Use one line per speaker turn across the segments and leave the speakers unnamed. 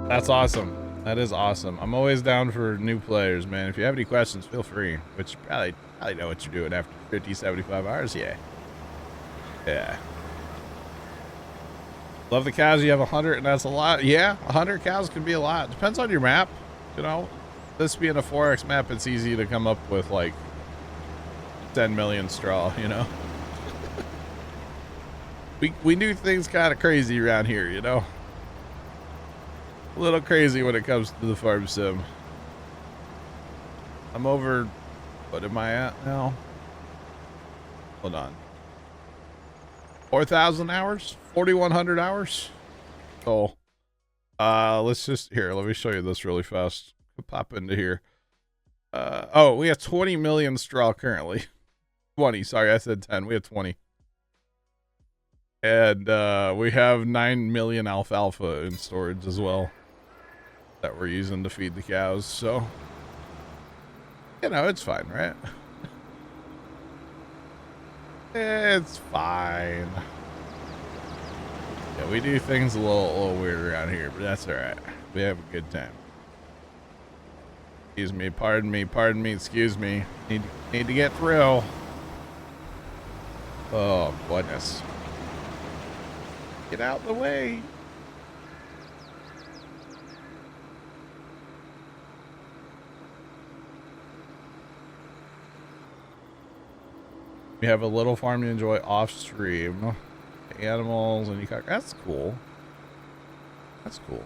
That's awesome. That is awesome. I'm always down for new players, man. If you have any questions, feel free. Which you probably know what you're doing after 50, 75 hours. Yeah. Yeah. Love the cows. You have 100, and that's a lot. Yeah, 100 cows can be a lot. Depends on your map. You know, this being a 4X map, it's easy to come up with like 10 million straw, you know? we do things kind of crazy around here, you know? A little crazy when it comes to the farm sim. I'm over, what am I at now? Hold on. 4,000 hours? 4,100 hours? So, let's just, here, let me show you this really fast. Pop into here. Oh, we have 20 million straw currently. 20, sorry, I said 10. We have 20. And, we have 9 million alfalfa in storage as well that we're using to feed the cows, so, you know, it's fine, right? It's fine. Yeah, we do things a little weird around here, but that's all right. We have a good time. Excuse me, pardon me, excuse me. Need to get through. Oh, goodness. Get out of the way. We have a little farm to enjoy off stream. Animals and you got, that's cool. That's cool.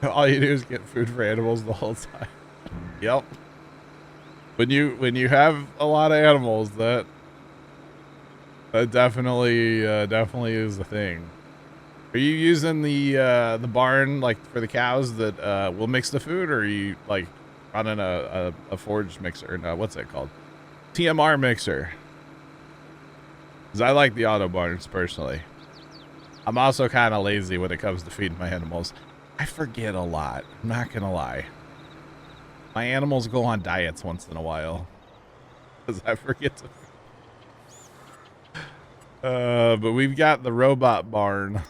All you do is get food for animals the whole time. Yep. When you have a lot of animals, that definitely is the thing. Are you using the barn like for the cows that will mix the food, or are you like running a forage mixer? No, what's that called? TMR mixer. Because I like the auto barns personally. I'm also kind of lazy when it comes to feeding my animals. I forget a lot. I'm not gonna lie. My animals go on diets once in a while because I forget to. But we've got the robot barn,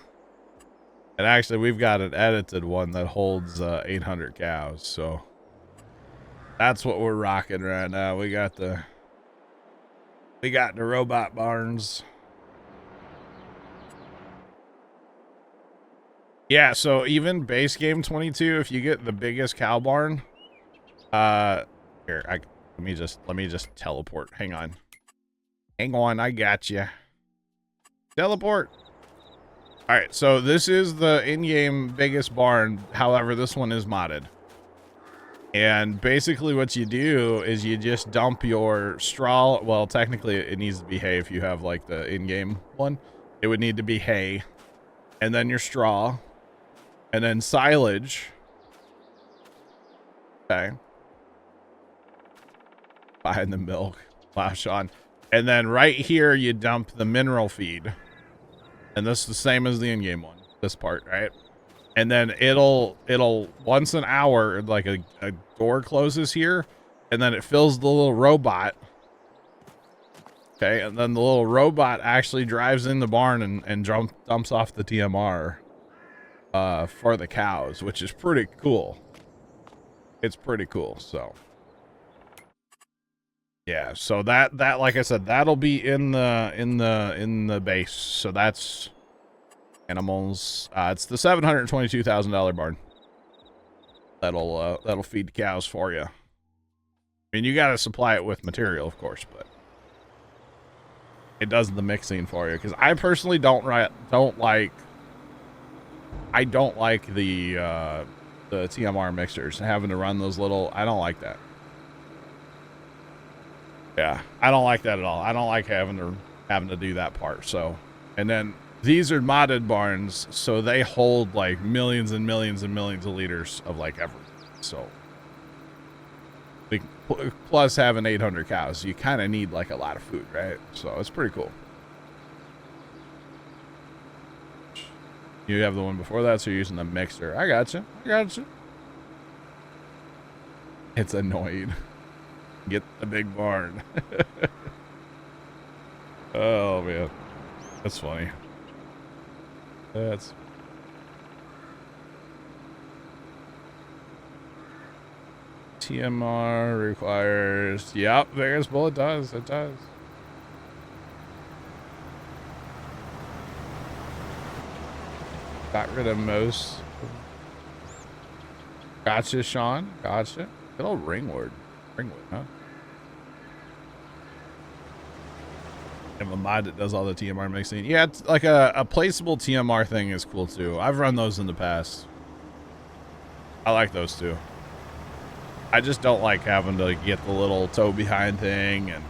and actually we've got an edited one that holds 800 cows. So that's what we're rocking right now. We got the robot barns. Yeah, so even base game 22, if you get the biggest cow barn, here, let me just teleport. Hang on, I got you. Teleport. All right, so this is the in-game biggest barn. However, this one is modded, and basically what you do is you just dump your straw. Well, technically it needs to be hay. If you have like the in-game one, it would need to be hay, and then your straw. And then silage. Okay. Behind the milk. Flash on. And then right here, you dump the mineral feed. And this is the same as the in-game one. This part, right? And then it'll once an hour, like a door closes here. And then it fills the little robot. Okay. And then the little robot actually drives in the barn and dumps off the TMR. For the cows, which is pretty cool. It's pretty cool. So yeah, so that like I said, that'll be in the base. So that's animals. It's the $722,000 barn. That'll feed the cows for you. I mean, you got to supply it with material, of course, but it does the mixing for you. Because I personally don't like the TMR mixers, having to run those little. I don't like that. Yeah, I don't like that at all. I don't like having to do that part. So, and then these are modded barns, so they hold like millions and millions and millions of liters of like everything. So, plus having 800 cows, you kind of need like a lot of food, right? So it's pretty cool. You have the one before that, so you're using the mixer. I got you. It's annoying. Get the big barn. Oh, man. That's funny. TMR requires. Yep, Vegas Bullet does. It does. Got rid of most. Gotcha, Sean. Gotcha. Good old Ringwood. Ringwood, huh? Have a mod that does all the TMR mixing. Yeah, it's like a placeable TMR thing is cool too. I've run those in the past. I like those too. I just don't like having to get the little toe behind thing, and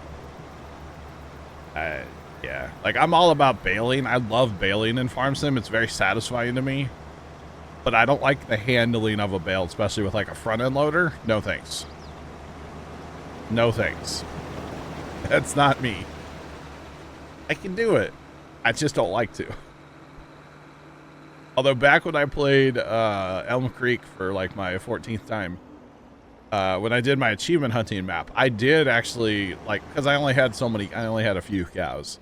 yeah, like I'm all about bailing. I love bailing in Farm Sim. It's very satisfying to me, but I don't like the handling of a bale, especially with like a front end loader. No thanks. No thanks. That's not me. I can do it. I just don't like to. Although back when I played Elm Creek for like my 14th time, when I did my achievement hunting map, I did actually, like, because I only had a few cows.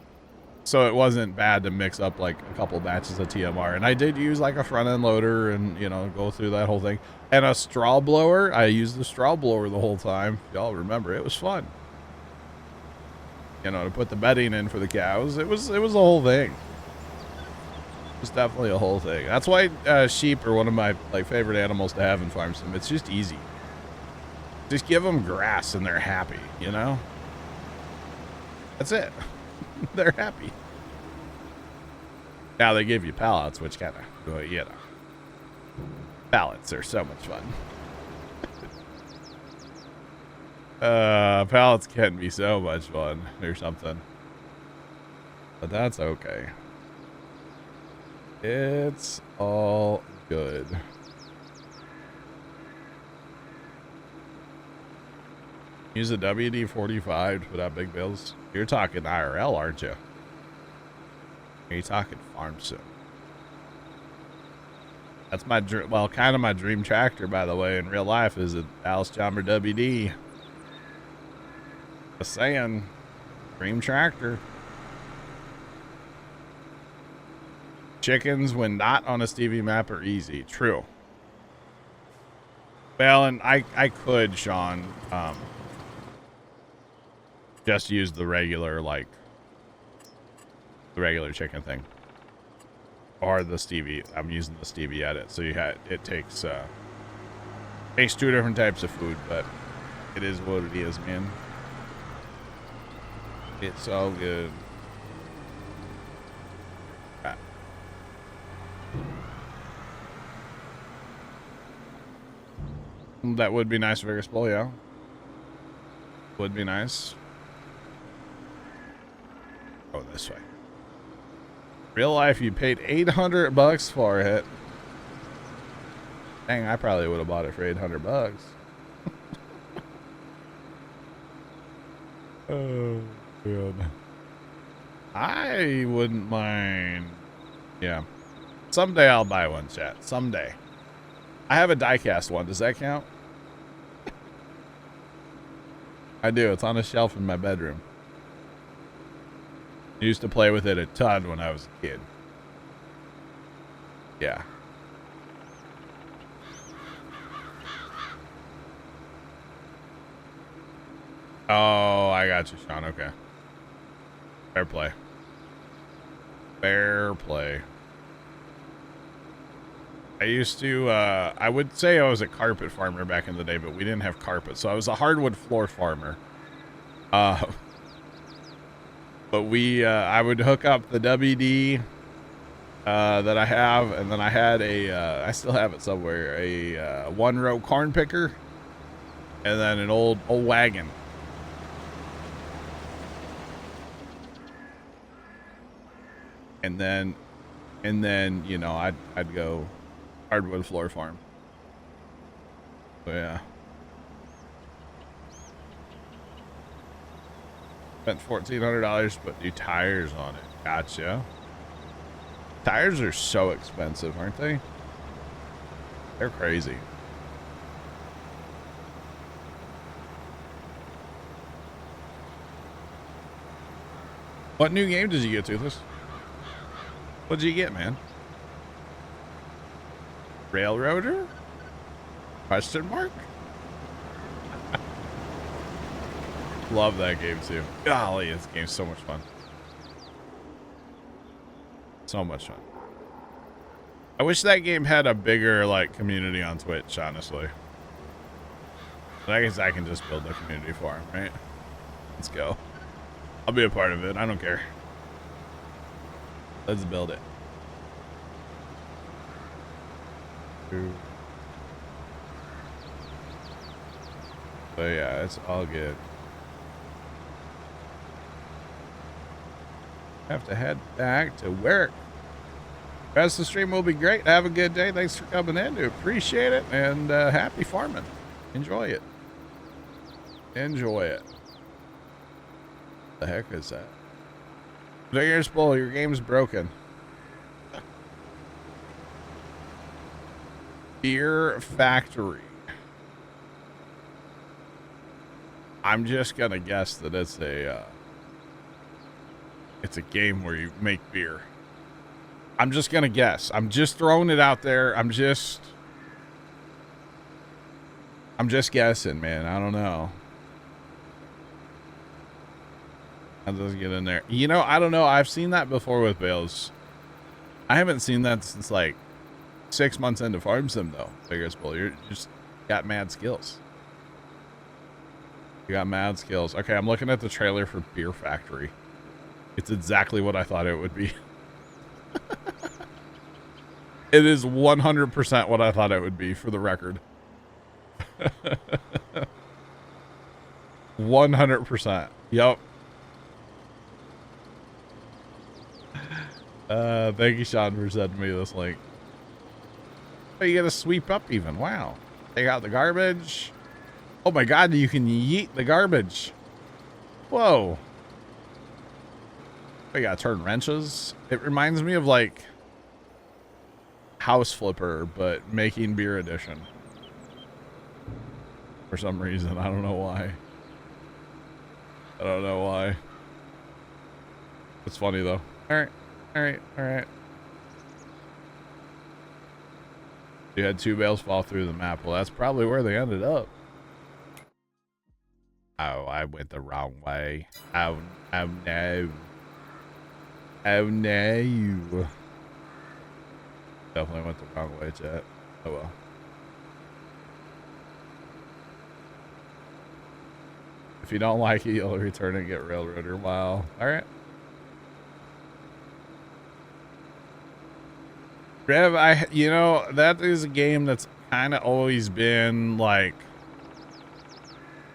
So it wasn't bad to mix up like a couple batches of TMR. And I did use like a front end loader and, you know, go through that whole thing. And a straw blower. I used the straw blower the whole time. Y'all remember, it was fun. You know, to put the bedding in for the cows. It was a whole thing. It was definitely a whole thing. That's why sheep are one of my like favorite animals to have in Farm Sim. It's just easy. Just give them grass and they're happy, you know? That's it. They're happy. Now they give you pallets, which kind of, well, you know. Pallets are so much fun. Pallets can be so much fun or something. But that's okay. It's all good. Use a WD-45 to put out big bills. You're talking IRL, aren't you? Are you talking Farm Sim? That's my dream. Well, kind of my dream tractor, by the way, in real life is an Alice Jumper WD. Just saying, dream tractor. Chickens, when not on a Stevie map, are easy. True. Well, and I could, Sean, just use the regular, like, the regular chicken thing. Or the Stevie. I'm using the Stevie edit. So it takes two different types of food, but it is what it is, man. It's all good. That would be nice, Vegas Bowl, yeah. Would be nice. Go this way. Real life, you paid $800 for it. Dang, I probably would have bought it for $800. Oh, good. I wouldn't mind. Yeah. Someday I'll buy one, chat. Someday. I have a diecast one. Does that count? I do. It's on a shelf in my bedroom. I used to play with it a ton when I was a kid. Yeah. Oh, I got you, Sean. Okay. Fair play. Fair play. I used to, I would say I was a carpet farmer back in the day, but we didn't have carpet. So I was a hardwood floor farmer. But I would hook up the WD that I have, and then I had I still have it somewhere, a one-row corn picker, and then an old wagon. And then, you know, I'd go hardwood floor farm. So, yeah. Spent $1,400, but new tires on it. Gotcha. Tires are so expensive, aren't they? They're crazy. What new game did you get, Toothless? What did you get, man? Railroader? Question mark? Love that game too. Golly, this game's so much fun. So much fun. I wish that game had a bigger like community on Twitch, honestly. But I guess I can just build a community for him, right? Let's go. I'll be a part of it. I don't care. Let's build it. But yeah, it's all good. Have to head back to work. Rest of the stream will be great. Have a good day. Thanks for coming in. Do appreciate it. And happy farming. Enjoy it. Enjoy it. The heck is that? Fingers full. Your game's broken. Beer Factory. I'm just gonna guess that it's a game where you make beer. I'm just gonna guess. I'm just throwing it out there. I'm just guessing, man. I don't know. I'll just get in there. You know, I don't know. I've seen that before with bales. I haven't seen that since like 6 months into Farm Sim though. Figures Bull, you just got mad skills. You got mad skills. Okay, I'm looking at the trailer for Beer Factory. It's exactly what I thought it would be. It is 100% what I thought it would be, for the record. 100%. Yep. Thank you, Sean, for sending me this link. Oh, you gotta sweep up even. Wow. Take out the garbage. Oh my god, you can yeet the garbage. Whoa. I gotta turn wrenches. It reminds me of like House Flipper, but making beer edition. For some reason. I don't know why. I don't know why. It's funny though. Alright. Alright. Alright. You had 2 bales fall through the map. Well, that's probably where they ended up. Oh, I went the wrong way. Oh no. Oh no. Definitely went the wrong way, chat. Oh well. If you don't like it, you'll return and get railroader. Wow. Alright. Rev, you know, that is a game that's kind of always been like,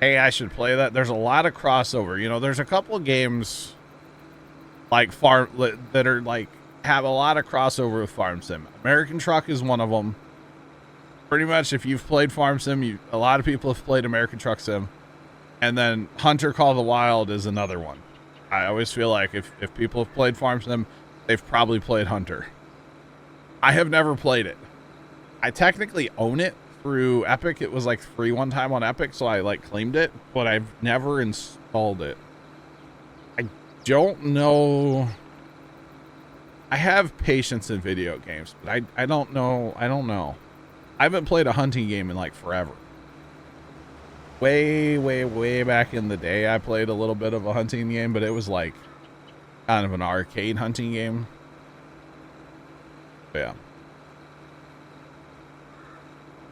hey, I should play that. There's a lot of crossover. You know, there's a couple of games like that are like have a lot of crossover with Farm Sim. American Truck is one of them. Pretty much, if you've played Farm Sim, a lot of people have played American Truck Sim. And then Hunter Call the Wild is another one. I always feel like if people have played Farm Sim, they've probably played Hunter. I have never played it. I technically own it through Epic. It was like free one time on Epic, so I like claimed it, but I've never installed it. I don't know. I have patience in video games, but I don't know. I don't know. I haven't played a hunting game in like forever. Way back in the day, I played a little bit of a hunting game, but it was like kind of an arcade hunting game. Yeah.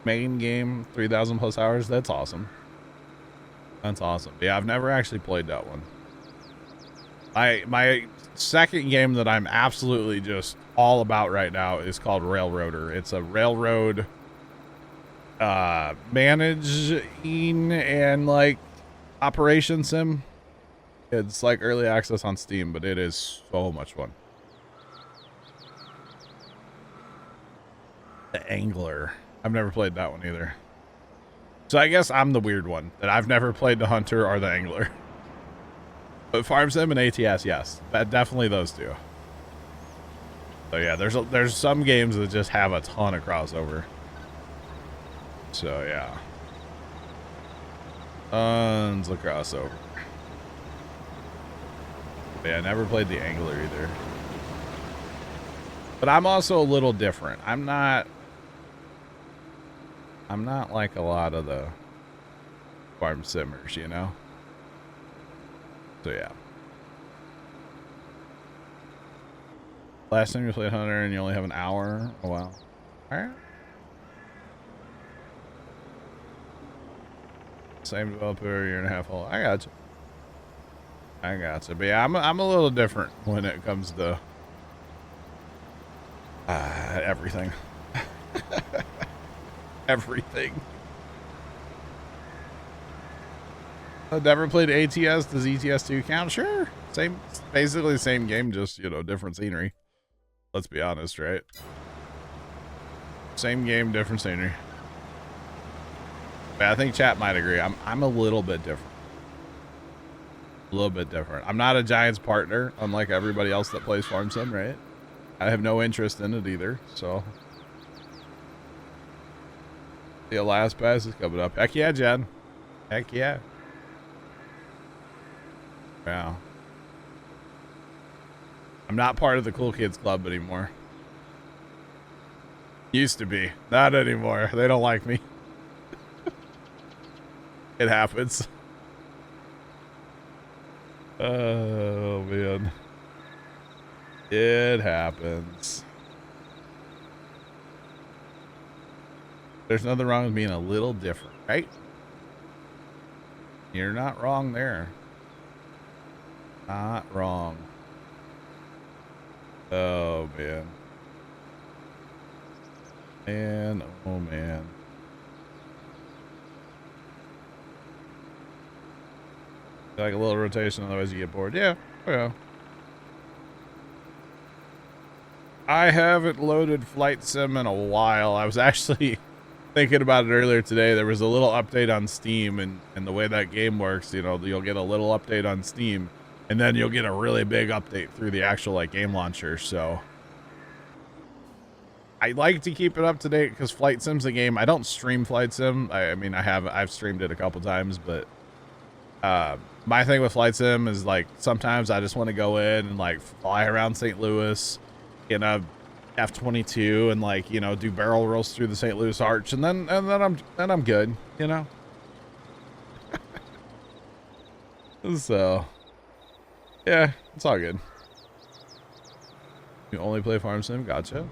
Main game, 3,000 plus hours. That's awesome. That's awesome. Yeah, I've never actually played that one. My second game that I'm absolutely just all about right now is called Railroader. It's a railroad managing and like operation sim. It's like early access on Steam, but it is so much fun. The Angler. I've never played that one either. So I guess I'm the weird one that I've never played the Hunter or the Angler. But Farm Sim and ATS, yes. Definitely those two. So yeah, there's some games that just have a ton of crossover. So yeah. Tons of crossover. But yeah, I never played the Angler either. But I'm also a little different. I'm not like a lot of the Farm Simmers, you know? So yeah. Last time you played Hunter and you only have an hour? Oh wow. Alright. Same developer, year and a half old. I got you. I got you. But yeah, I'm a little different when it comes to everything. Everything. I've never played ATS. Does ETS2 count? Sure. Same, basically the same game, just, you know, different scenery. Let's be honest, right? Same game, different scenery. But I think chat might agree. I'm a little bit different. A little bit different. I'm not a Giants partner, unlike everybody else that plays Farm Sim, right? I have no interest in it either, so. The last pass is coming up. Heck yeah, Jen. Heck yeah. Wow. I'm not part of the cool kids club anymore. Used to be. Not anymore. They don't like me. It happens. Oh, man. It happens. There's nothing wrong with being a little different, right? You're not wrong there. Not wrong. Oh, man. Man, oh, man. Like a little rotation, otherwise you get bored. Yeah, oh yeah. I haven't loaded Flight Sim in a while. I was actually thinking about it earlier today. There was a little update on Steam, and the way that game works, you know, you'll get a little update on Steam, and then you'll get a really big update through the actual like game launcher. So I like to keep it up to date because Flight Sim's a game. I don't stream Flight Sim. I mean, I've streamed it a couple times, but my thing with Flight Sim is like sometimes I just want to go in and like fly around St. Louis in a F-22 and like, you know, do barrel rolls through the St. Louis Arch, and then I'm good, you know. So yeah, it's all good. You only play Farm Sim? Gotcha.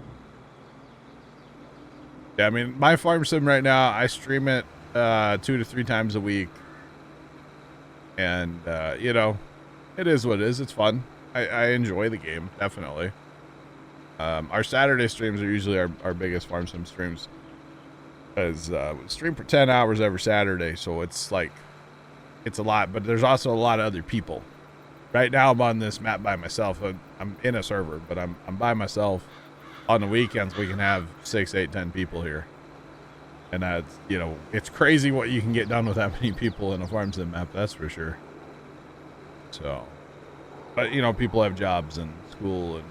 Yeah, I mean, my Farm Sim right now, I stream it 2 to 3 times a week. And, you know, it is what it is. It's fun. I enjoy the game, definitely. Our Saturday streams are usually our biggest Farm Sim streams. Because we stream for 10 hours every Saturday, so it's like, it's a lot. But there's also a lot of other people. Right now I'm on this map by myself. I'm in a server, but I'm by myself. On the weekends, we can have 6, 8, 10 people here. And that's, you know, it's crazy what you can get done with that many people in a Farm Sim map, that's for sure. So, but, you know, people have jobs and school and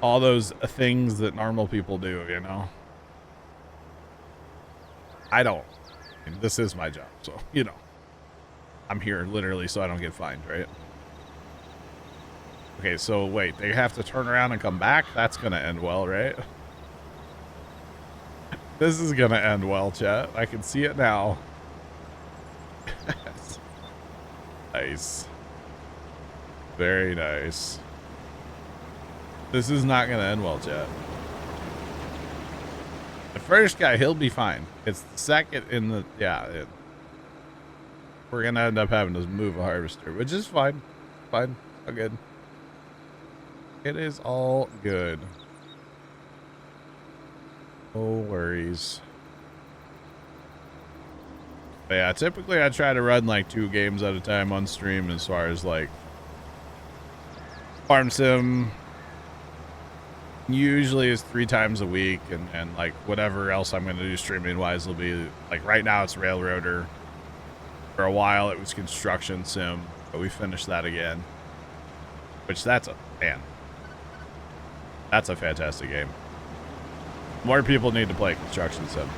all those things that normal people do, you know. I don't. I mean, this is my job, so, you know. I'm here literally so I don't get fined, right? Okay, so wait, they have to turn around and come back? That's gonna end well, right? This is gonna end well, chat. I can see it now. Nice. Very nice. This is not gonna end well, chat. The first guy, he'll be fine. It's the second in the... Yeah. We're gonna end up having to move a harvester, which is fine. Fine. All good. It is all good. No worries. But yeah, typically I try to run like 2 games at a time on stream as far as like Farm Sim. Usually is 3 times a week, and like whatever else I'm going to do streaming wise will be like right now it's Railroader. For a while it was Construction Sim, but we finished that again. Which that's a fantastic game. More people need to play Construction Sim.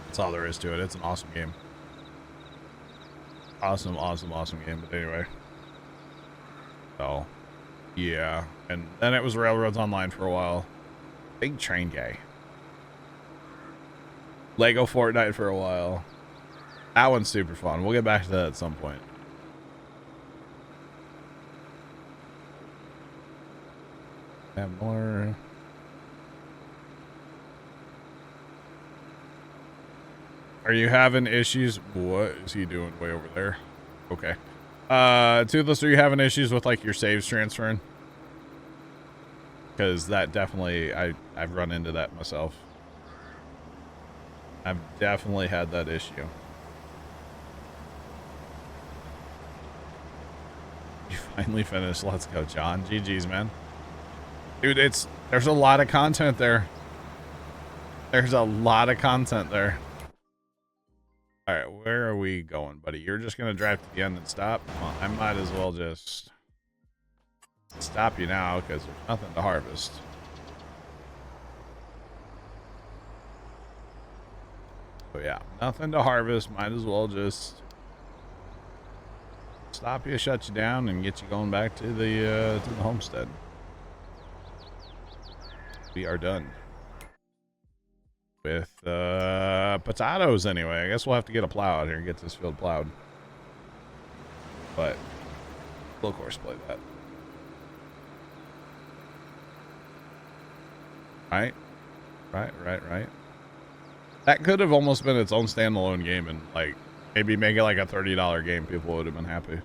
That's all there is to it. It's an awesome game. Awesome, awesome, awesome game. But anyway. So, yeah. And then it was Railroads Online for a while. Big train guy. Lego Fortnite for a while. That one's super fun. We'll get back to that at some point. Have more. Are you having issues? What is he doing way over there? Okay. Toothless, are you having issues with like your saves transferring? Because that definitely, I've run into that myself. I've definitely had that issue. You finally finished. Let's go, John. GG's, man. Dude, there's a lot of content there. There's a lot of content there. All right, where are we going, buddy? You're just going to drive to the end and stop? Well, I might as well just stop you now because there's nothing to harvest. So yeah, nothing to harvest. Might as well just stop you, shut you down, and get you going back to the homestead. We are done with potatoes anyway. I guess we'll have to get a plow out here and get this field plowed. But we'll of course play that. Right. That could have almost been its own standalone game and like maybe make it like a $30 game. People would have been happy.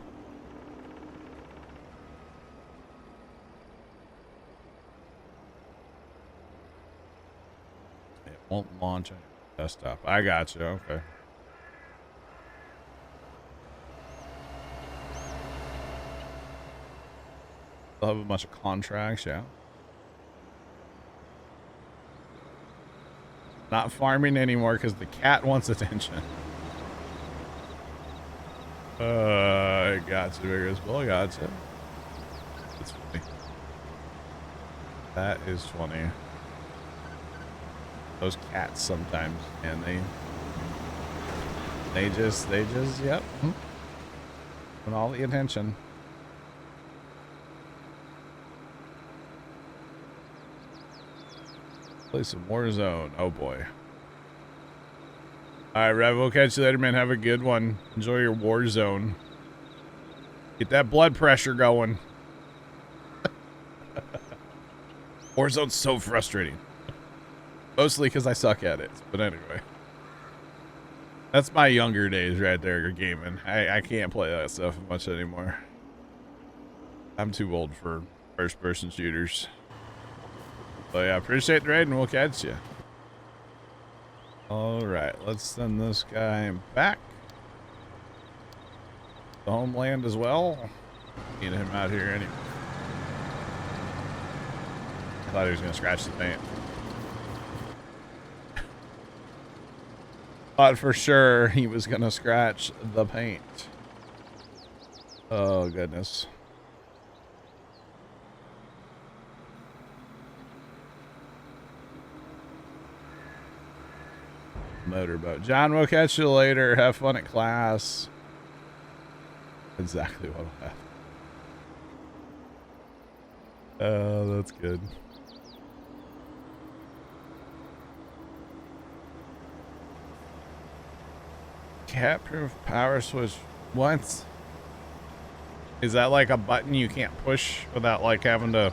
It won't launch on your desktop. I got you. Okay. They'll have a bunch of contracts, yeah. Not farming anymore because the cat wants attention. I got you, Vigorous Bull. I got you. That's funny. That is funny. Those cats sometimes, and they just, yep. Want all the attention. Play some Warzone. Oh boy. Alright, Rev, we'll catch you later, man. Have a good one. Enjoy your Warzone. Get that blood pressure going. Warzone's so frustrating. Mostly because I suck at it. But anyway. That's my younger days right there, gaming. I can't play that stuff much anymore. I'm too old for first-person shooters. So yeah, appreciate the raid and we'll catch you. Alright, let's send this guy back. The homeland as well. Need him out here anyway. I thought he was going to scratch the paint. Thought for sure he was going to scratch the paint. Oh, goodness. Motorboat. John, we'll catch you later. Have fun at class. Exactly what will happen. Oh, that's good. Cat-proof power switch. What? Is that like a button you can't push without like having to...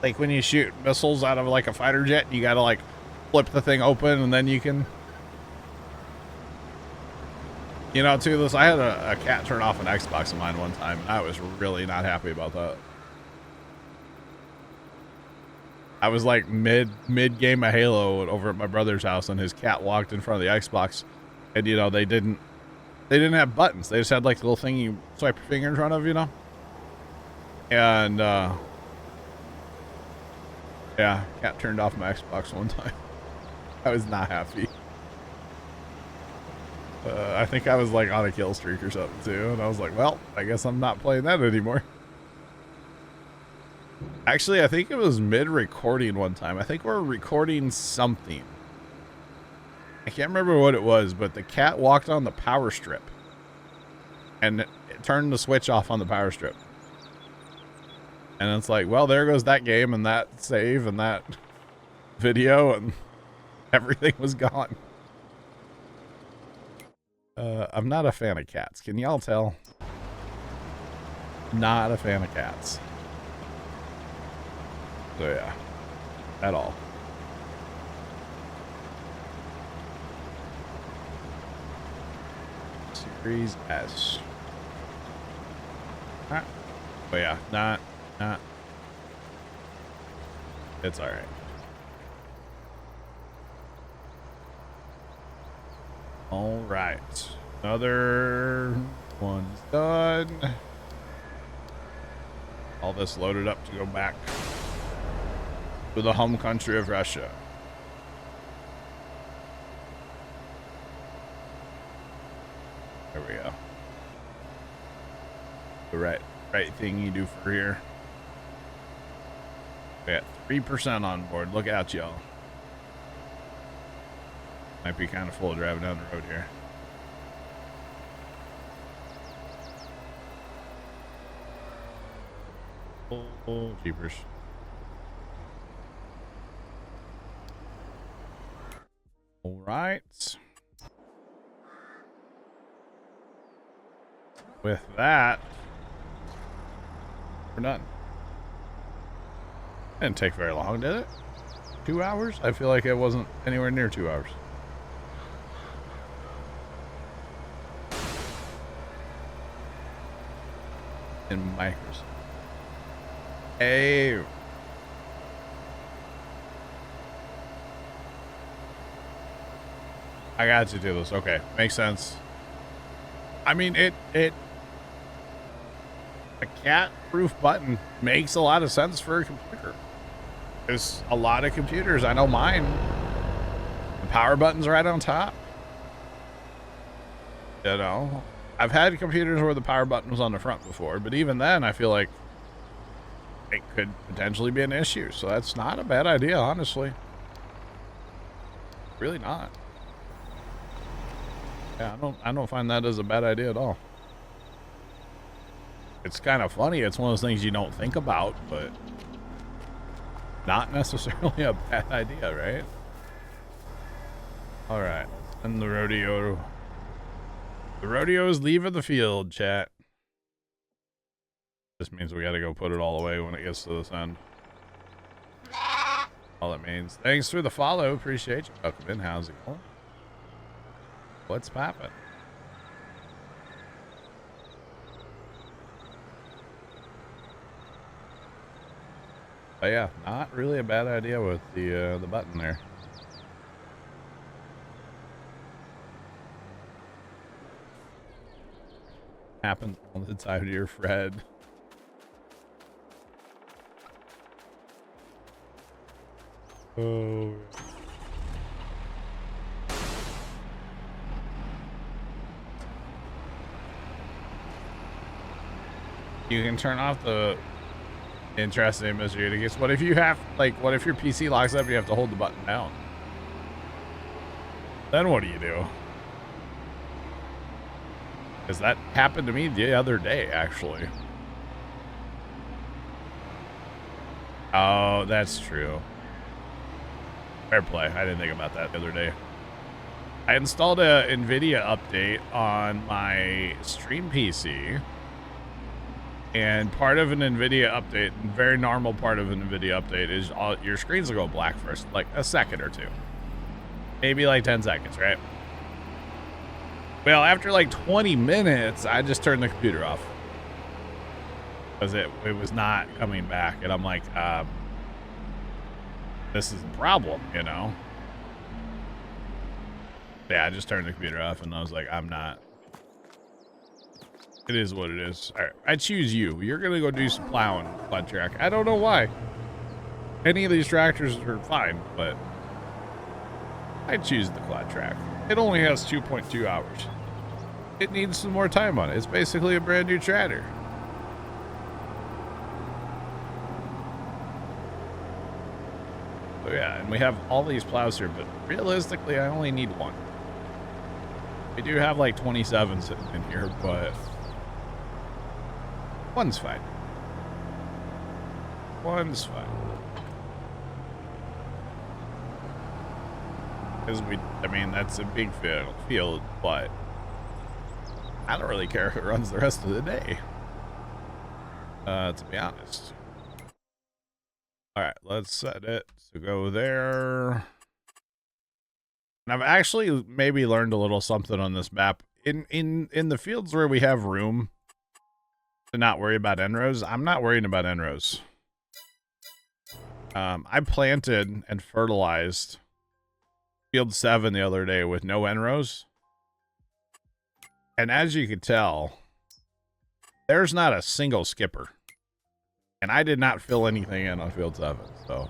Like when you shoot missiles out of like a fighter jet, you gotta like flip the thing open and then you can... You know, too, this, I had a cat turn off an Xbox of mine one time, and I was really not happy about that. I was like mid game of Halo over at my brother's house, and his cat walked in front of the Xbox, and you know they didn't have buttons. They just had like the little thing you swipe your finger in front of, you know. And yeah, cat turned off my Xbox one time. I was not happy. I think I was like on a kill streak or something too, and I was like, well, I guess I'm not playing that anymore. Actually, I think it was mid-recording one time. I think we're recording something. I can't remember what it was, but the cat walked on the power strip and it turned the switch off on the power strip. And it's like, well, there goes that game and that save and that video, and everything was gone. I'm not a fan of cats. Can y'all tell? Not a fan of cats. So yeah, at all. Series S. But yeah, not. It's all right. All right, another one's done. All this loaded up to go back to the home country of Russia. There we go. The right thing you do for here. We got 3% on board. Look out, y'all. Might be kind of full driving down the road here. Oh, jeepers. All right. With that, we're done. Didn't take very long, did it? 2 hours? I feel like it wasn't anywhere near 2 hours. In Microsoft. Hey. I got to do this. Okay, makes sense. I mean, a cat-proof button makes a lot of sense for a computer. There's a lot of computers. I know mine. The power button's right on top. You know, I've had computers where the power button was on the front before, but even then, I feel like it could potentially be an issue. So that's not a bad idea, honestly. Really not. Yeah, I don't find that as a bad idea at all. It's kind of funny. It's one of those things you don't think about, but not necessarily a bad idea, right? All right, and the rodeo. The rodeo is leaving the field, chat. This means we got to go put it all away when it gets to this end. All it means. Thanks for the follow. Appreciate you. Welcome in. How's it going? What's poppin'? But yeah, not really a bad idea with the button there. Happens all the time to your Fred. Oh. You can turn off the interesting mystery. I guess what if you have what if your PC locks up and you have to hold the button down? Then what do you do? Because that happened to me the other day, actually. Oh, that's true. Fair play. I didn't think about that the other day. I installed a NVIDIA update on my stream PC. And part of an NVIDIA update, a very normal part of an NVIDIA update, is your screens will go black for like a second or two. Maybe like 10 seconds, right? Well, after like 20 minutes, I just turned the computer off. Because it was not coming back. And I'm like, this is a problem, you know? Yeah, I just turned the computer off and I was like, I'm not. It is what it is. All right, I choose you. You're going to go do some plowing, Quad Track. I don't know why. Any of these tractors are fine, but I choose the Quad Track. It only has 2.2 hours. It needs some more time on it. It's basically a brand new tractor. So yeah, and we have all these plows here, but realistically, I only need one. We do have like 27 sitting in here, but one's fine. One's fine. Because I mean, that's a big field, but I don't really care if it runs the rest of the day. To be honest. All right, let's set it to go there. And I've actually maybe learned a little something on this map. In the fields where we have room to not worry about end rows, I'm not worrying about end rows. I planted and fertilized field 7 the other day with no end rows. And as you could tell, there's not a single skipper. And I did not fill anything in on field 7, so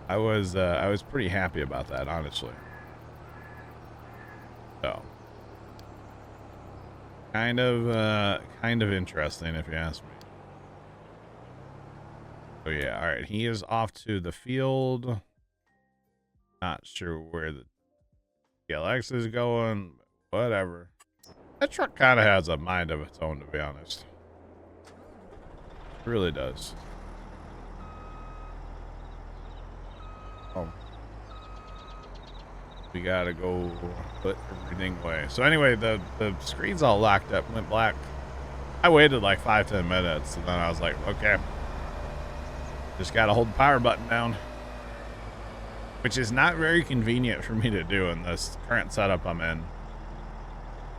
I was pretty happy about that, honestly. So kind of interesting if you ask me. So yeah, all right, he is off to the field. Not sure where the TLX is going, whatever. That truck kind of has a mind of its own, to be honest. It really does. Oh. We gotta go put everything away. So anyway, the screen's all locked up, went black. I waited like 5-10 minutes, and then I was like, okay. Just gotta hold the power button down. Which is not very convenient for me to do in this current setup I'm in.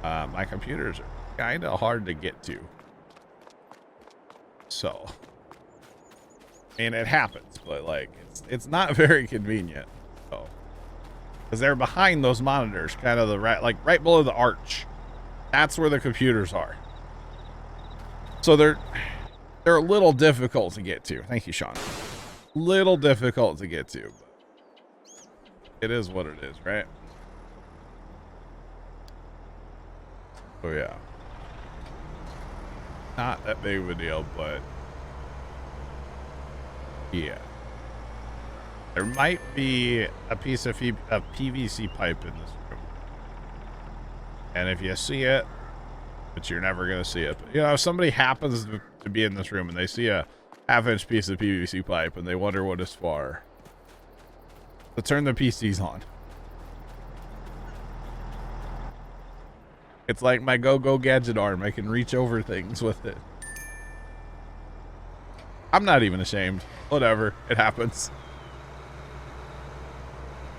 My computers are kind of hard to get to. So, and it happens, but like, it's not very convenient. So, because they're behind those monitors, kind of the right below the arch. That's where the computers are. So they're a little difficult to get to. Thank you, Sean. Little difficult to get to. It is what it is, right? Oh yeah. Not that big of a deal, but yeah. There might be a piece of PVC pipe in this room. And if you see it, but you're never going to see it. But, you know, if somebody happens to be in this room and they see a half-inch piece of PVC pipe and they wonder what it's for, to turn the PCs on. It's like my go-go gadget arm. I can reach over things with it. I'm not even ashamed. Whatever. It happens.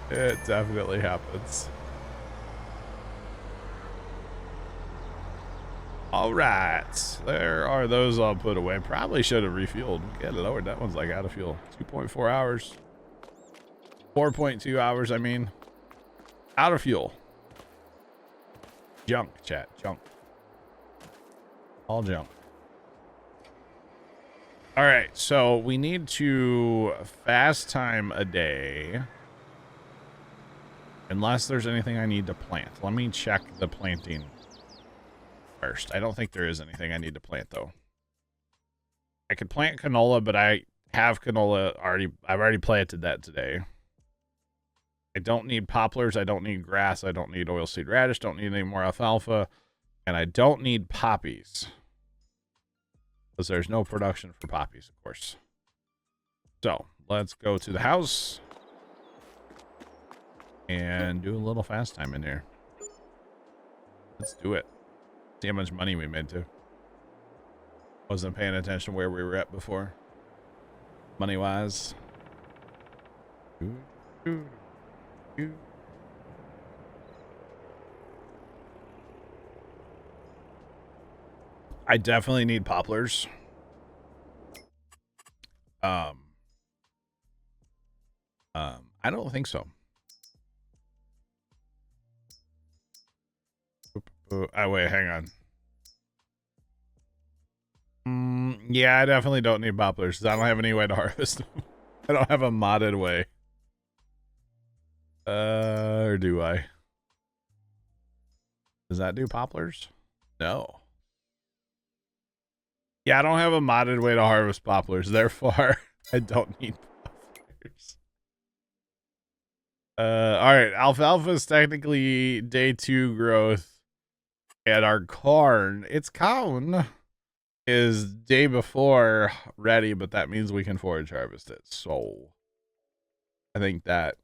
It definitely happens. All right. There are those all put away. Probably should have refueled. Get it lowered. That one's like out of fuel. 2.4 hours. 4.2 hours, I mean. Out of fuel. Junk, chat. Junk. All junk. All right, so we need to fast time a day. Unless there's anything I need to plant. Let me check the planting first. I don't think there is anything I need to plant, though. I could plant canola, but I have canola already. I've already planted that today. I don't need poplars. I don't need grass. I don't need oilseed radish. Don't need any more alfalfa. And I don't need poppies. Because there's no production for poppies, of course. So, let's go to the house. And do a little fast time in here. Let's do it. See how much money we made, too. Wasn't paying attention where we were at before. Money-wise. I definitely need poplars. I don't think so. Oh, wait, hang on. Yeah, I definitely don't need poplars. I don't have any way to harvest them. I don't have a modded way. Or do I? Does that do poplars? No. Yeah, I don't have a modded way to harvest poplars. Therefore, I don't need poplars. All right. Alfalfa is technically day 2 growth. And our corn, its cone is day before ready, but that means we can forage harvest it. So I think that.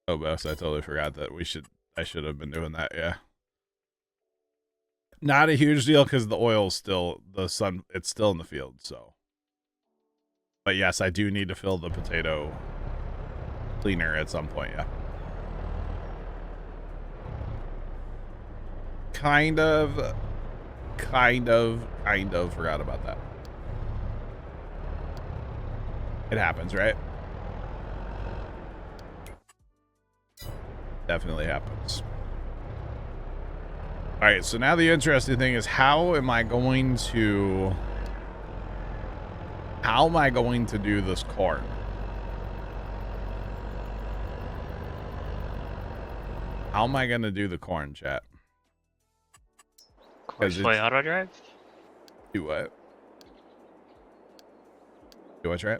Oh, boss, I totally forgot that I should have been doing that. Yeah. Not a huge deal because the oil's still it's still in the field, so. But yes, I do need to fill the potato cleaner at some point, yeah. Kind of forgot about that. It happens, right? Definitely happens. All right, so now the interesting thing is how am I going to do this corn? How am I going to do the corn, chat?
Courseplay auto drive?
Do what? Do what's right?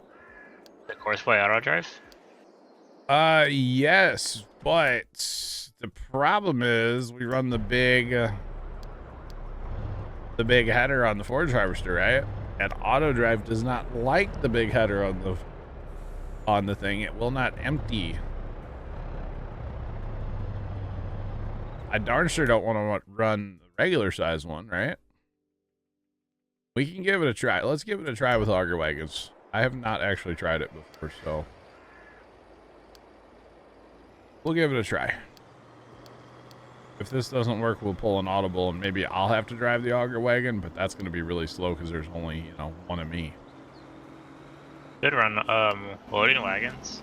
The Courseplay auto drive?
Yes, but the problem is we run the big header on the forage harvester, right? And auto drive does not like the big header on the thing. It will not empty. I darn sure don't want to run the regular size one, right? We can give it a try. Let's give it a try with auger wagons. I have not actually tried it before, so we'll give it a try. If this doesn't work, we'll pull an audible and maybe I'll have to drive the auger wagon, but that's going to be really slow because there's only, you know, one of me.
Could run loading wagons.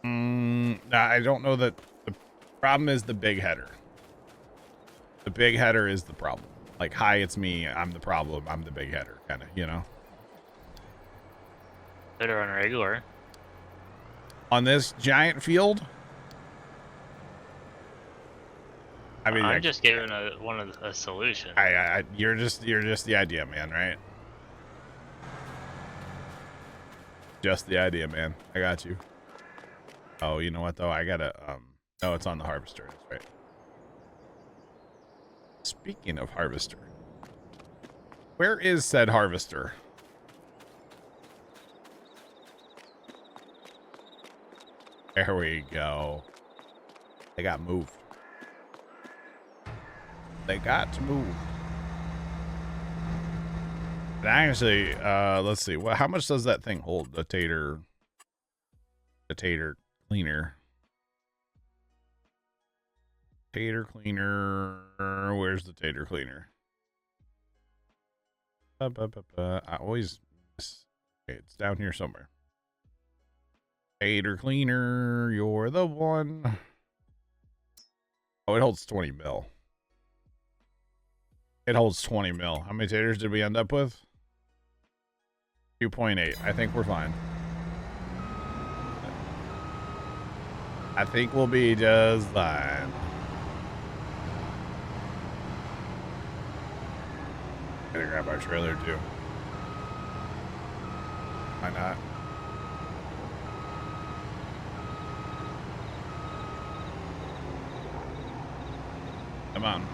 I don't know that the problem is the big header. The big header is the problem. Like, hi, it's me. I'm the problem. I'm the big header, kind of, you know?
Could run regular.
On this giant field? I mean,
I'm just giving a solution.
You're just the idea, man, right? Just the idea, man. I got you. Oh, you know what though? I gotta no, it's on the harvester. That's right. Speaking of harvester, where is said harvester? There we go. They got moved. They got to move. And actually, let's see. Well, how much does that thing hold? The tater cleaner. Tater cleaner. Where's the tater cleaner? I always miss. Okay, it's down here somewhere. Tater cleaner, you're the one. Oh, it holds 20 mil. It holds 20 mil. How many taters did we end up with? 2.8. I think we're fine. I think we'll be just fine. Gotta grab our trailer too. Why not? Come on.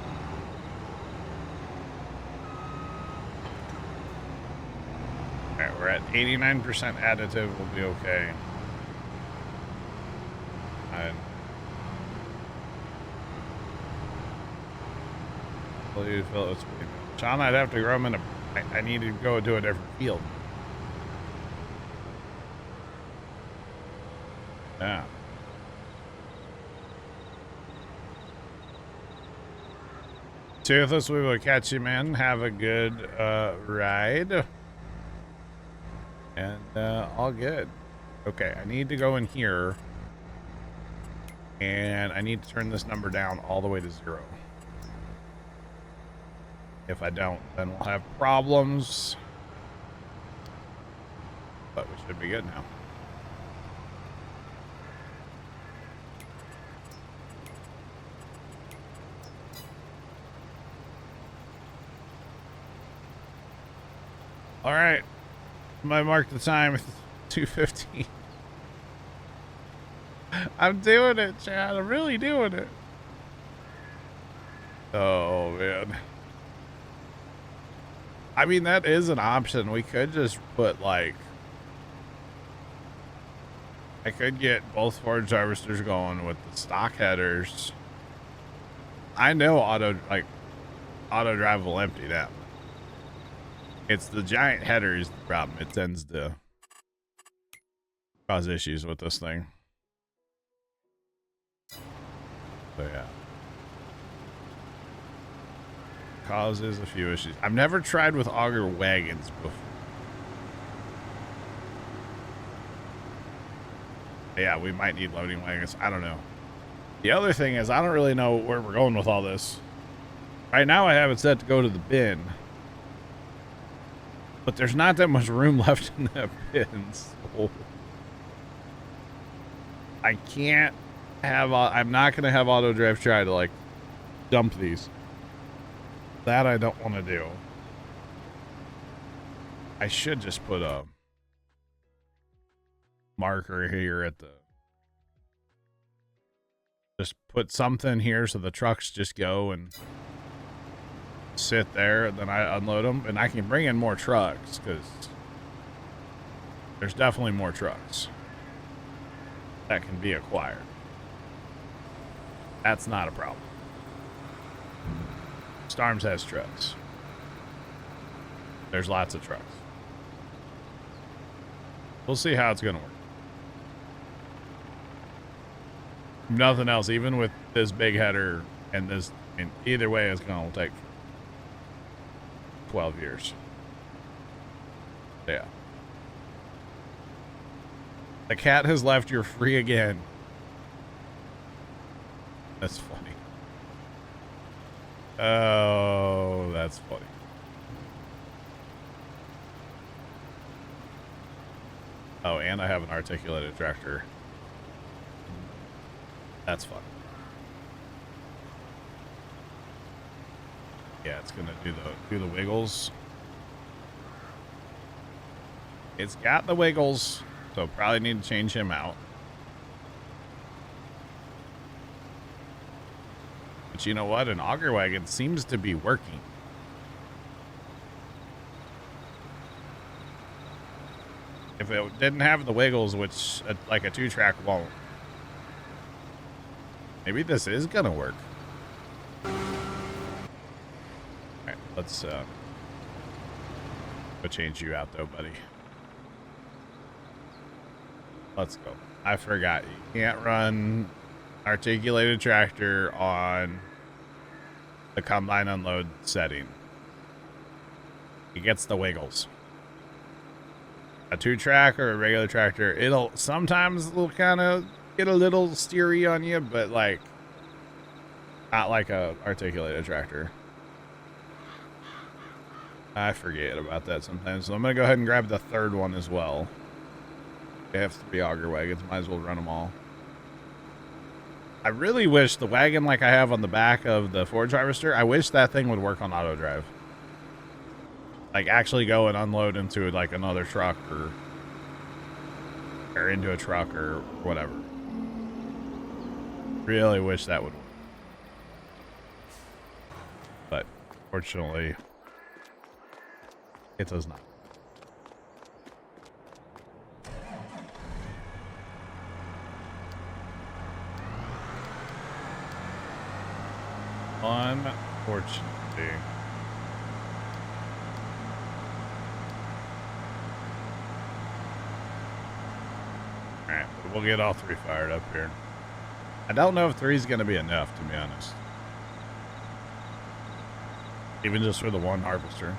Alright, we're at 89% additive. We'll be okay. Sean, I'd have to grow them in I need to go to a different field. Yeah. Toothless, we will catch you, man. Have a good ride. And all good. Okay, I need to go in here. And I need to turn this number down all the way to 0. If I don't, then we'll have problems. But we should be good now. All right. I marked the time. 2:15. I'm doing it, Chad. I'm really doing it. Oh, man. I mean, that is an option. We could just put, like... I could get both forage harvesters going with the stock headers. I know auto drive will empty that. It's the giant header is the problem. It tends to cause issues with this thing. So yeah. Causes a few issues. I've never tried with auger wagons before. Yeah, we might need loading wagons. I don't know. The other thing is I don't really know where we're going with all this. Right now I have it set to go to the bin. But there's not that much room left in that bin, so I can't have, I'm not going to have auto drive try to like dump these. That I don't want to do. I should just put a marker here at the, just put something here so the trucks just go and sit there, and then I unload them, and I can bring in more trucks because there's definitely more trucks that can be acquired. That's not a problem. Starms has trucks. There's lots of trucks. We'll see how it's going to work. Nothing else, even with this big header and this, and either way, it's going to take 12 years. Yeah. The cat has left. You're free again. That's funny. Oh, that's funny. Oh, and I have an articulated tractor. That's fun. Yeah, it's gonna do the wiggles. It's got the wiggles, so probably need to change him out. But you know what? An auger wagon seems to be working. If it didn't have the wiggles, which like a 2-track won't, maybe this is gonna work. All right, let's go change you out though, buddy. Let's go. I forgot you can't run articulated tractor on the combine unload setting. It gets the wiggles. A 2-track or a regular tractor, it'll sometimes kind of get a little steery on you, but like not like a articulated tractor. I forget about that sometimes, so I'm gonna go ahead and grab the third one as well. It has to be auger wagons, might as well run them all. I really wish the wagon like I have on the back of the forage harvester, I wish that thing would work on auto drive. Like actually go and unload into like another truck or into a truck or whatever. Really wish that would work. But fortunately, it does not. Unfortunately. Alright, but we'll get all 3 fired up here. I don't know if 3 is going to be enough, to be honest. Even just for the one harvester.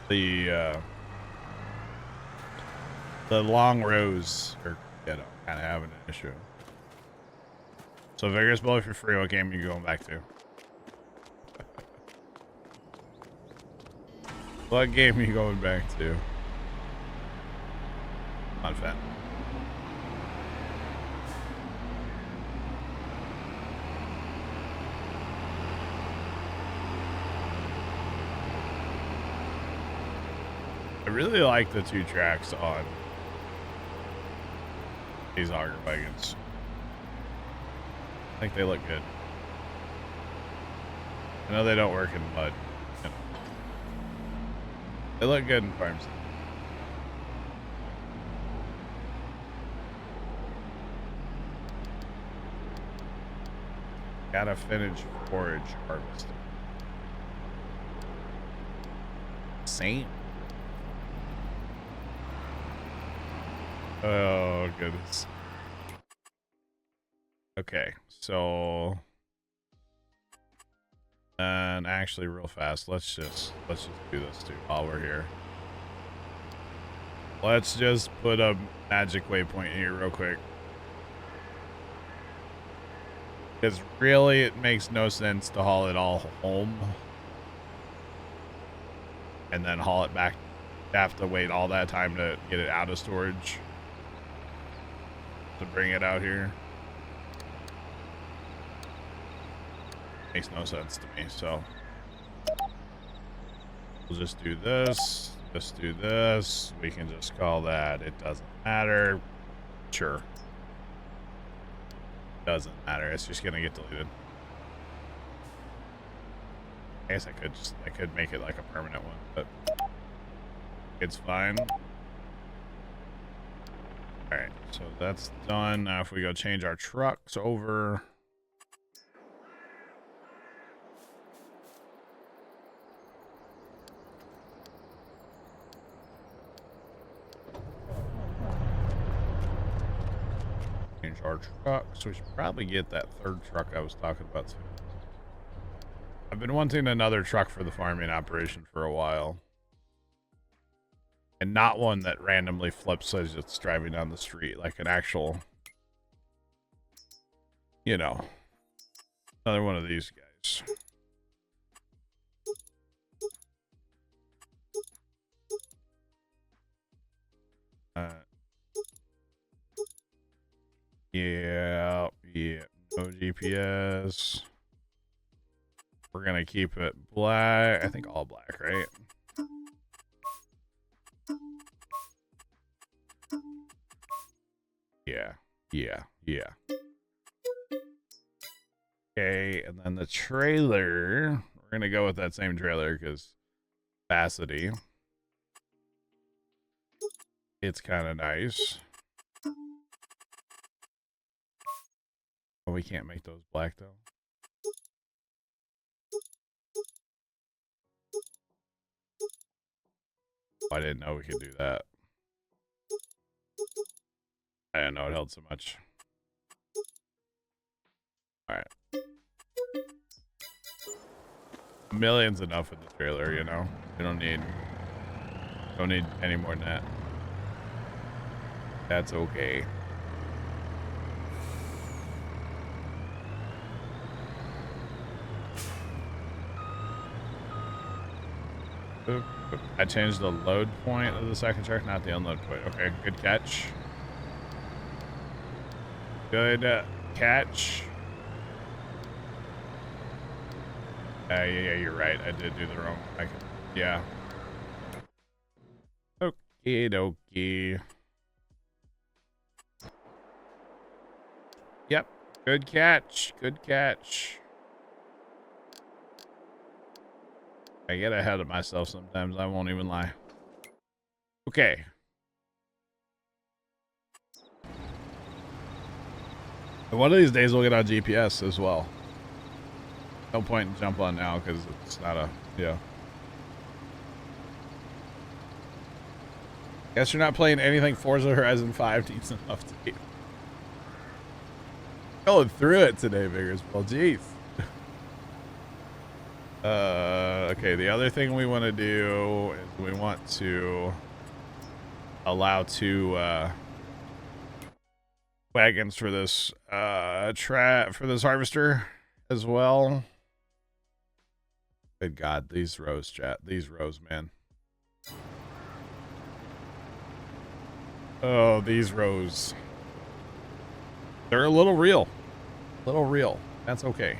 The long rows are, kind of having an issue. So Vigorous Bowl, if you're free, what game are you going back to? What game are you going back to? Not a fan. I really like the 2 tracks on these auger wagons. I think they look good. I know they don't work in mud. You know. They look good in farms. Gotta finish forage harvesting. Saint. Oh goodness. Okay, so and actually real fast, let's just do this too while we're here. Let's just put a magic waypoint here real quick. Because really it makes no sense to haul it all home and then haul it back. Have to wait all that time to get it out of storage to bring it out here. Makes no sense to me, so we'll just do this, just do this. We can just call that, it doesn't matter. Sure. Doesn't matter, it's just gonna get deleted. I guess I could make it like a permanent one, but it's fine. Alright, so that's done. Now if we go change our trucks over. Change our trucks. We should probably get that third truck I was talking about too. I've been wanting another truck for the farming operation for a while. And not one that randomly flips as it's driving down the street, like an actual, you know, another one of these guys. Yeah, no GPS. We're gonna keep it black. I think all black, right? Yeah. Okay, and then the trailer. We're gonna go with that same trailer because capacity. It's kind of nice. Oh, we can't make those black though. Oh, I didn't know we could do that. I didn't know it held so much. Alright. A million's enough with the trailer, you know? We don't need any more than that. That's okay. Oop, oop. I changed the load point of the second truck, not the unload point. Okay, good catch. Good catch. Yeah, you're right. I did do the wrong. Yeah. Okie dokie. Yep. Good catch. Good catch. I get ahead of myself sometimes. I won't even lie. Okay. And one of these days we'll get on GPS as well. No point in jump on now because it's not a, yeah. Guess you're not playing anything Forza Horizon 5 decent enough to keep. Going through it today, Vigors. Well, jeez. Okay, the other thing we want to do is we want to allow two wagons for this for this harvester as well. Good God, these rows, chat. These rows, man. Oh, these rows. They're a little real. A little real. That's okay.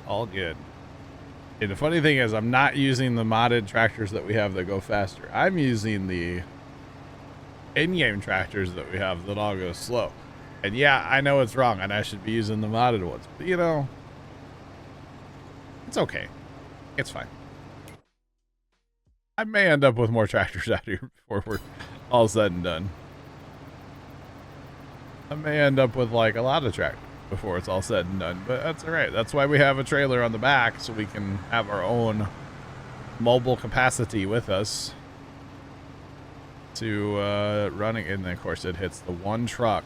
All good. And the funny thing is, I'm not using the modded tractors that we have that go faster. I'm using the in-game tractors that we have that all go slow. And yeah, I know it's wrong, and I should be using the modded ones. But, you know, it's okay. It's fine. I may end up with more tractors out here before we're all said and done. I may end up with, like, a lot of tractors before it's all said and done, but that's all right. That's why we have a trailer on the back, so we can have our own mobile capacity with us to running. And of course, it hits the one truck.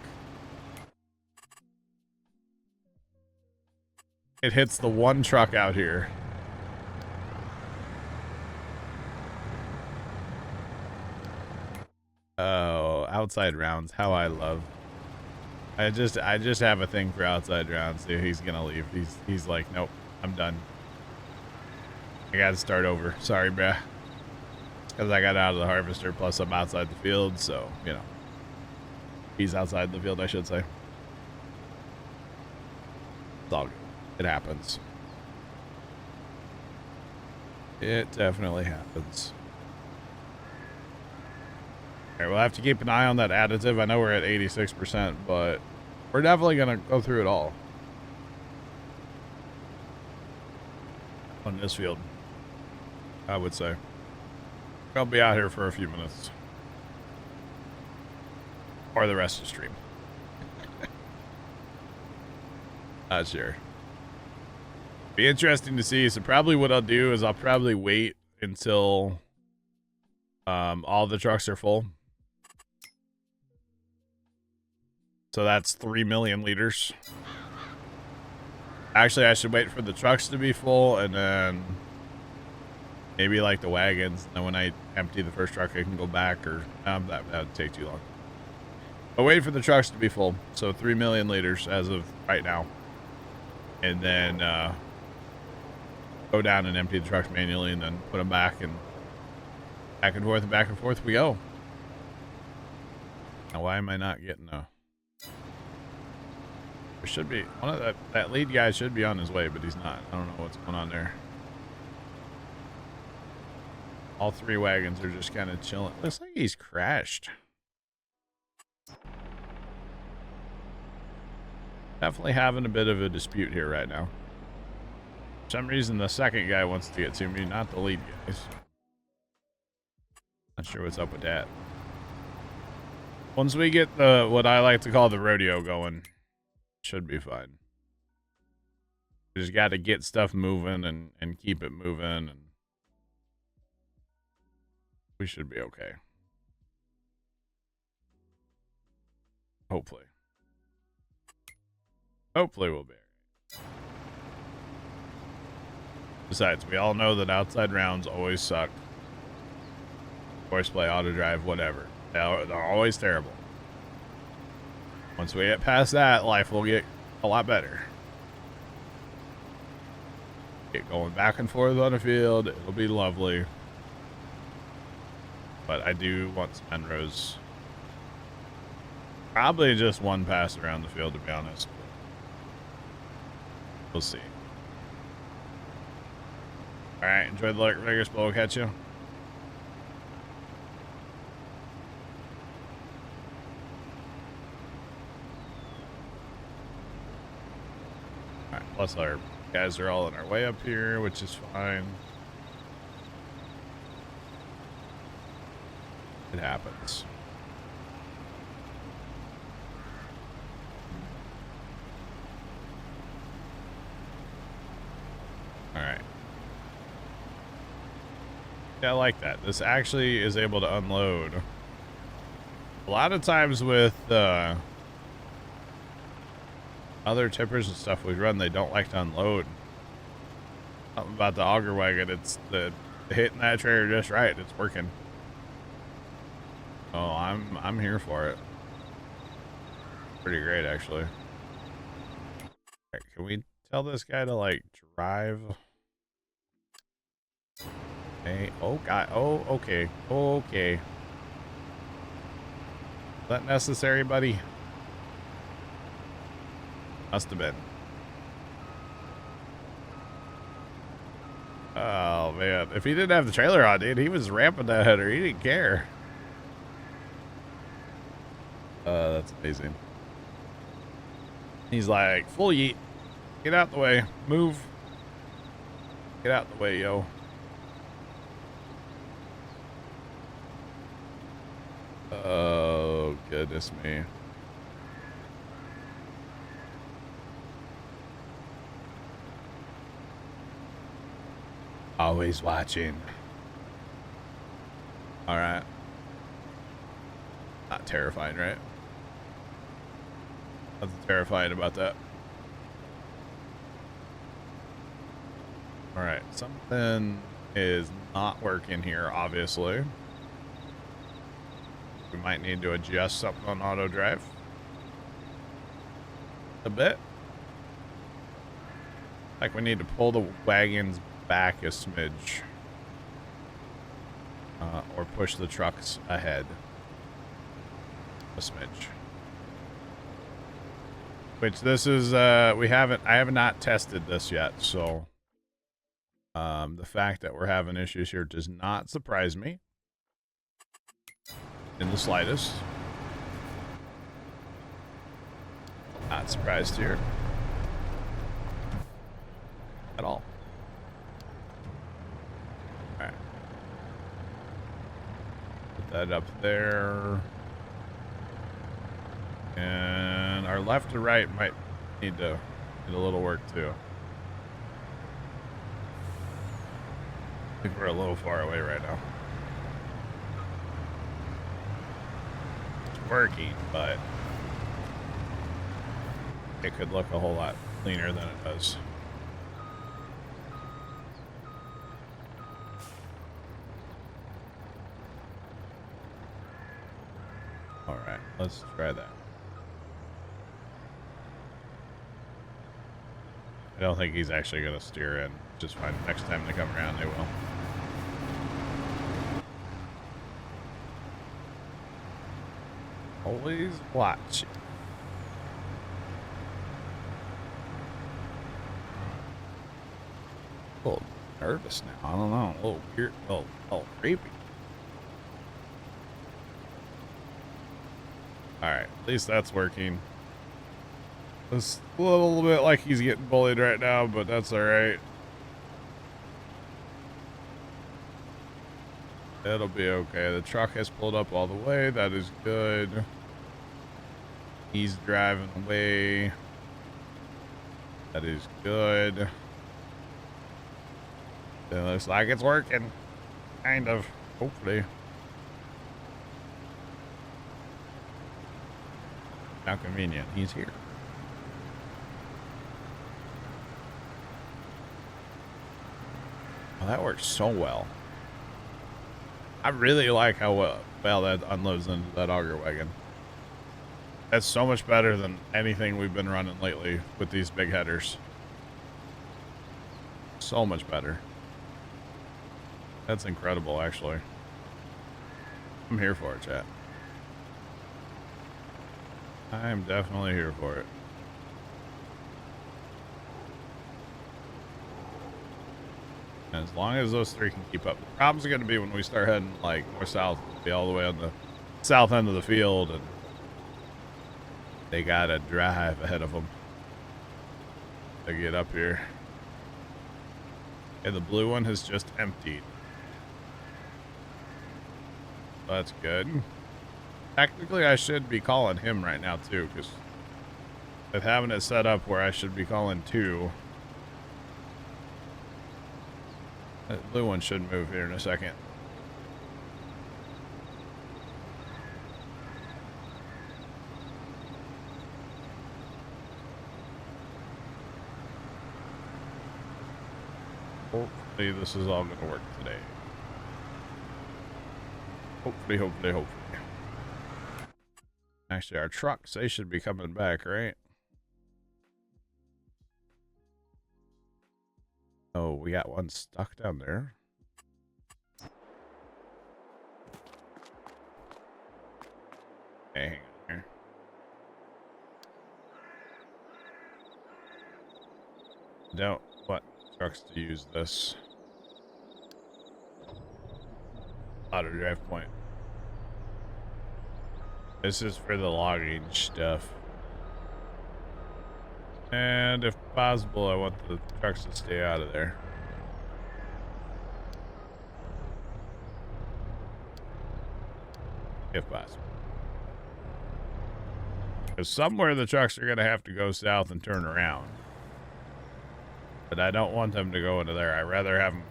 It hits the one truck out here. Oh, outside rounds. How I love. I just have a thing for outside rounds. Dude, he's gonna leave. He's like, nope, I'm done. I gotta start over. Sorry, bruh. Because I got out of the harvester, plus I'm outside the field, so, you know. He's outside the field, I should say. It's all good. It happens. It definitely happens. Alright, we'll have to keep an eye on that additive. I know we're at 86%, but we're definitely going to go through it all on this field, I would say. I'll be out here for a few minutes. Or the rest of the stream. Not sure. Be interesting to see. So probably what I'll do is I'll probably wait until all the trucks are full. So that's 3 million liters. Actually, I should wait for the trucks to be full and then maybe like the wagons. And then when I empty the first truck, I can go back, or that would take too long. But wait for the trucks to be full. So 3 million liters as of right now. And then go down and empty the trucks manually and then put them back and back and forth we go. Now, why am I not getting a... There should be one of that lead guy should be on his way, but he's not. I don't know what's going on there. All three wagons are just kind of chilling. Looks like he's crashed. Definitely having a bit of a dispute here right now. For some reason, the second guy wants to get to me, not the lead guys. Not sure what's up with that. Once we get the what I like to call the rodeo going, should be fine. We just got to get stuff moving and keep it moving, and we should be okay. Hopefully. Hopefully we'll be all right. Besides, we all know that outside rounds always suck. Horseplay, auto drive, whatever. They're always terrible. Once we get past that, life will get a lot better. Get going back and forth on the field. It'll be lovely. But I do want some end rows. Probably just one pass around the field, to be honest. We'll see. Alright, enjoy the Vegas blow. Catch you. Alright, plus our guys are all on our way up here, which is fine. It happens. Alright. Yeah, I like that. This actually is able to unload. A lot of times with other tippers and stuff we run, they don't like to unload. Something about the auger wagon, it's the hitting that trailer just right. It's working. Oh, I'm here for it. Pretty great, actually. Right, can we tell this guy to like drive? Hey, oh god, oh okay, okay. Is that necessary, buddy? Must have been. Oh man, if he didn't have the trailer on, dude, he was ramping that header. He didn't care. That's amazing. He's like, full yeet. Get out the way. Move. Get out the way, yo. Oh, goodness me. Always watching. All right. Not terrifying, right? Nothing terrifying about that. All right. Something is not working here, obviously. We might need to adjust something on auto drive a bit. Like we need to pull the wagons back a smidge. Or push the trucks ahead a smidge. Which this is, I have not tested this yet, so the fact that we're having issues here does not surprise me in the slightest. Not surprised here at all. All right. Put that up there. And our left to right might need to get a little work too. I think we're a little far away right now. It's working, but it could look a whole lot cleaner than it does. All right, let's try that. I don't think he's actually going to steer in. Just fine. Next time they come around, they will. Always watch. A little nervous now. I don't know. A little weird. A little creepy. Alright. At least that's working. It's a little bit like he's getting bullied right now, but that's alright. It'll be okay. The truck has pulled up all the way. That is good. He's driving away. That is good. It looks like it's working. Kind of. Hopefully. How convenient. He's here. Oh, that works so well. I really like how well that unloads into that auger wagon. That's so much better than anything we've been running lately with these big headers. So much better. That's incredible, actually. I'm here for it, chat. I am definitely here for it. And as long as those three can keep up. The problem's going to be when we start heading like more south, be all the way on the south end of the field, and they got to drive ahead of them to get up here. And the blue one has just emptied. That's good. Technically, I should be calling him right now too, because with having it set up where I should be calling two. That blue one should move here in a second. Hopefully this is all going to work today. Hopefully. Actually, our trucks, they should be coming back, right? Oh, we got one stuck down there. Okay, hang on here. Don't want trucks to use this auto drive point. This is for the logging stuff. And if possible, I want the trucks to stay out of there. If possible. Because somewhere the trucks are going to have to go south and turn around. But I don't want them to go into there. I'd rather have them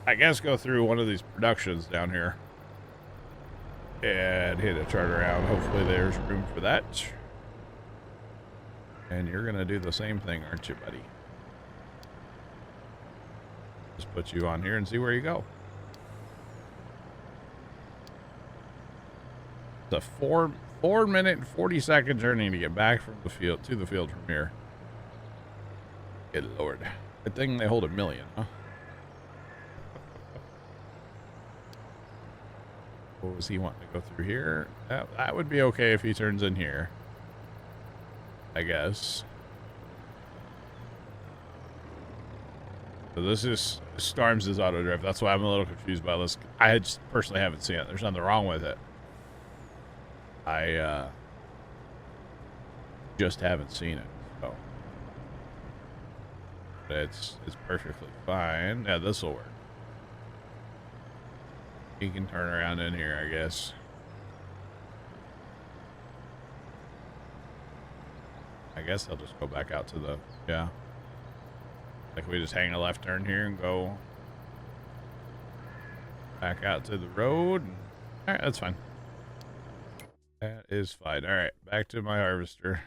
I guess go through one of these productions down here and hit a turnaround. Hopefully there's room for that. And you're gonna do the same thing, aren't you, buddy? Just put you on here and see where you go. It's a 4-minute and 40-second journey to get back from the field to the field from here. Good lord. Good thing they hold 1 million, huh? What was he wanting to go through here? That would be okay if he turns in here, I guess. So this is Storms' auto drive. That's why I'm a little confused by this. I just personally haven't seen it. There's nothing wrong with it. I just haven't seen it. So but it's perfectly fine. Yeah, this will work. He can turn around in here, I guess. I guess I'll just go back out to the, yeah. Like we just hang a left turn here and go back out to the road. All right, that's fine. That is fine. All right, back to my harvester.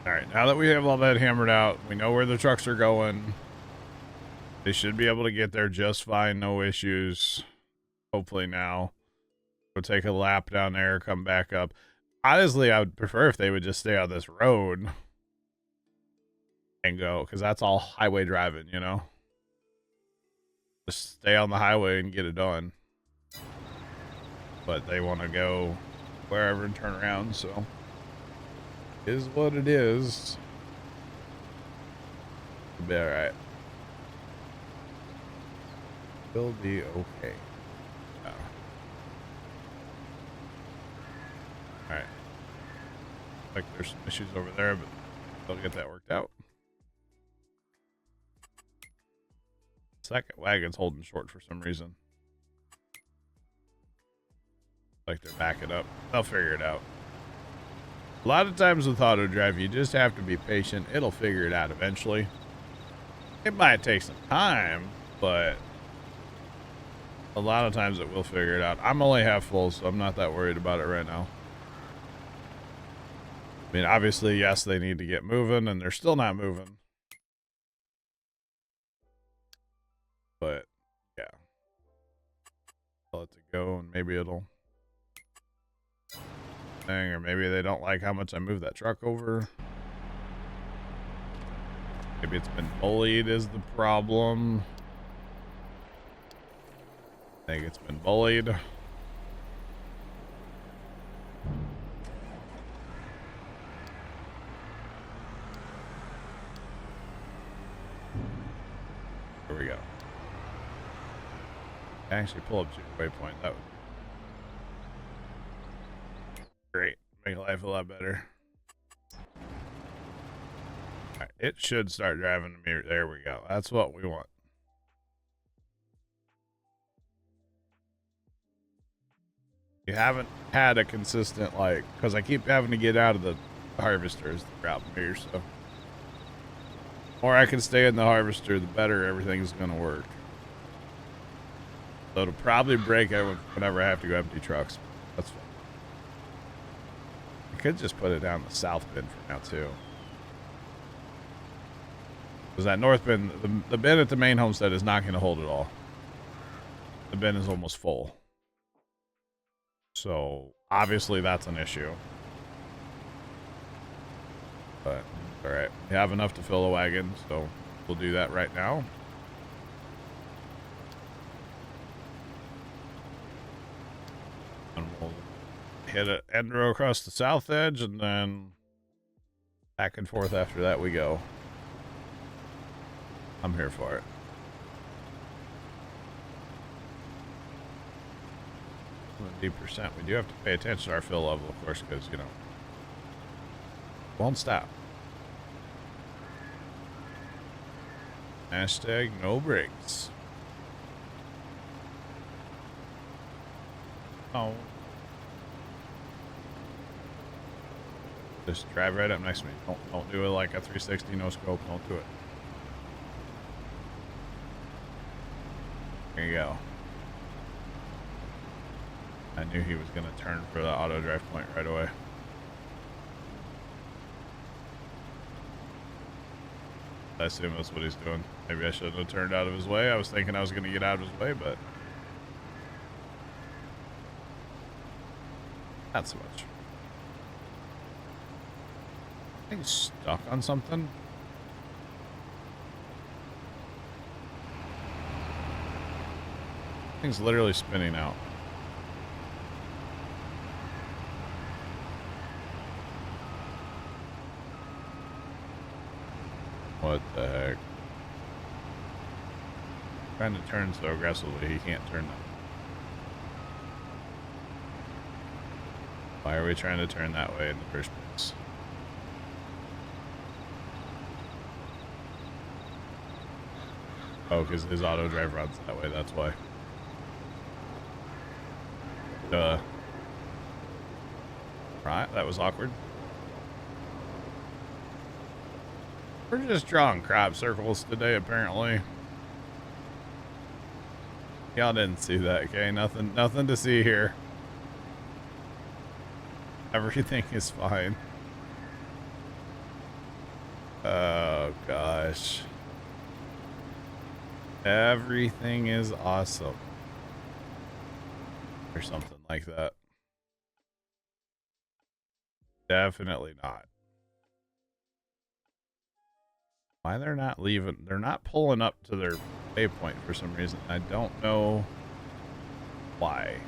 All right, now that we have all that hammered out, we know where the trucks are going. They should be able to get there just fine, no issues. Hopefully now. Go take a lap down there, come back up. Honestly, I would prefer if they would just stay on this road and go, because that's all highway driving, you know? Just stay on the highway and get it done. But they want to go wherever and turn around, so is what it is. It'll be all right. Will be okay. Yeah. All right. Like there's some issues over there, but they'll get that worked out. Second wagon's holding short for some reason. Like they're backing up. They'll figure it out. A lot of times with auto drive, you just have to be patient. It'll figure it out eventually. It might take some time, but a lot of times it will figure it out. I'm only half full, so I'm not that worried about it right now. I mean, obviously, yes, they need to get moving, and they're still not moving. But, yeah. I'll let it go, and maybe it'll thing, or maybe they don't like how much I move that truck over. Maybe it's been bullied is the problem. I think it's been bullied. Here we go. Actually pull up to your waypoint. That would great. Make life a lot better. All right, it should start driving to me. There we go. That's what we want. You haven't had a consistent, like, because I keep having to get out of the harvester is the problem here, so the more I can stay in the harvester, the better everything's going to work. So it'll probably break whenever I have to go empty trucks. That's fine. I could just put it down the south bin for now, too. Because that north bin, the bin at the main homestead is not going to hold it all. The bin is almost full. So, obviously, that's an issue. But, alright. We have enough to fill a wagon, so we'll do that right now. And we'll hit an end row across the south edge, and then back and forth after that we go. I'm here for it. %. We do have to pay attention to our fill level, of course, because, you know, won't stop. Hashtag no brakes. Oh. Just drive right up next to me. Don't do it like a 360 no scope. Don't do it. There you go. I knew he was going to turn for the auto drive point right away. I assume that's what he's doing. Maybe I shouldn't have turned out of his way. I was thinking I was going to get out of his way, but not so much. I think he's stuck on something. Thing's literally spinning out. What the heck? Trying to turn so aggressively, he can't turn that. Why are we trying to turn that way in the first place? Oh, because his auto drive runs that way, that's why. Duh. Right, that was awkward. We're just drawing crop circles today, apparently. Y'all didn't see that, okay? Nothing to see here. Everything is fine. Oh, gosh. Everything is awesome. Or something like that. Definitely not. Why they're not leaving? They're not pulling up to their waypoint for some reason. I don't know why.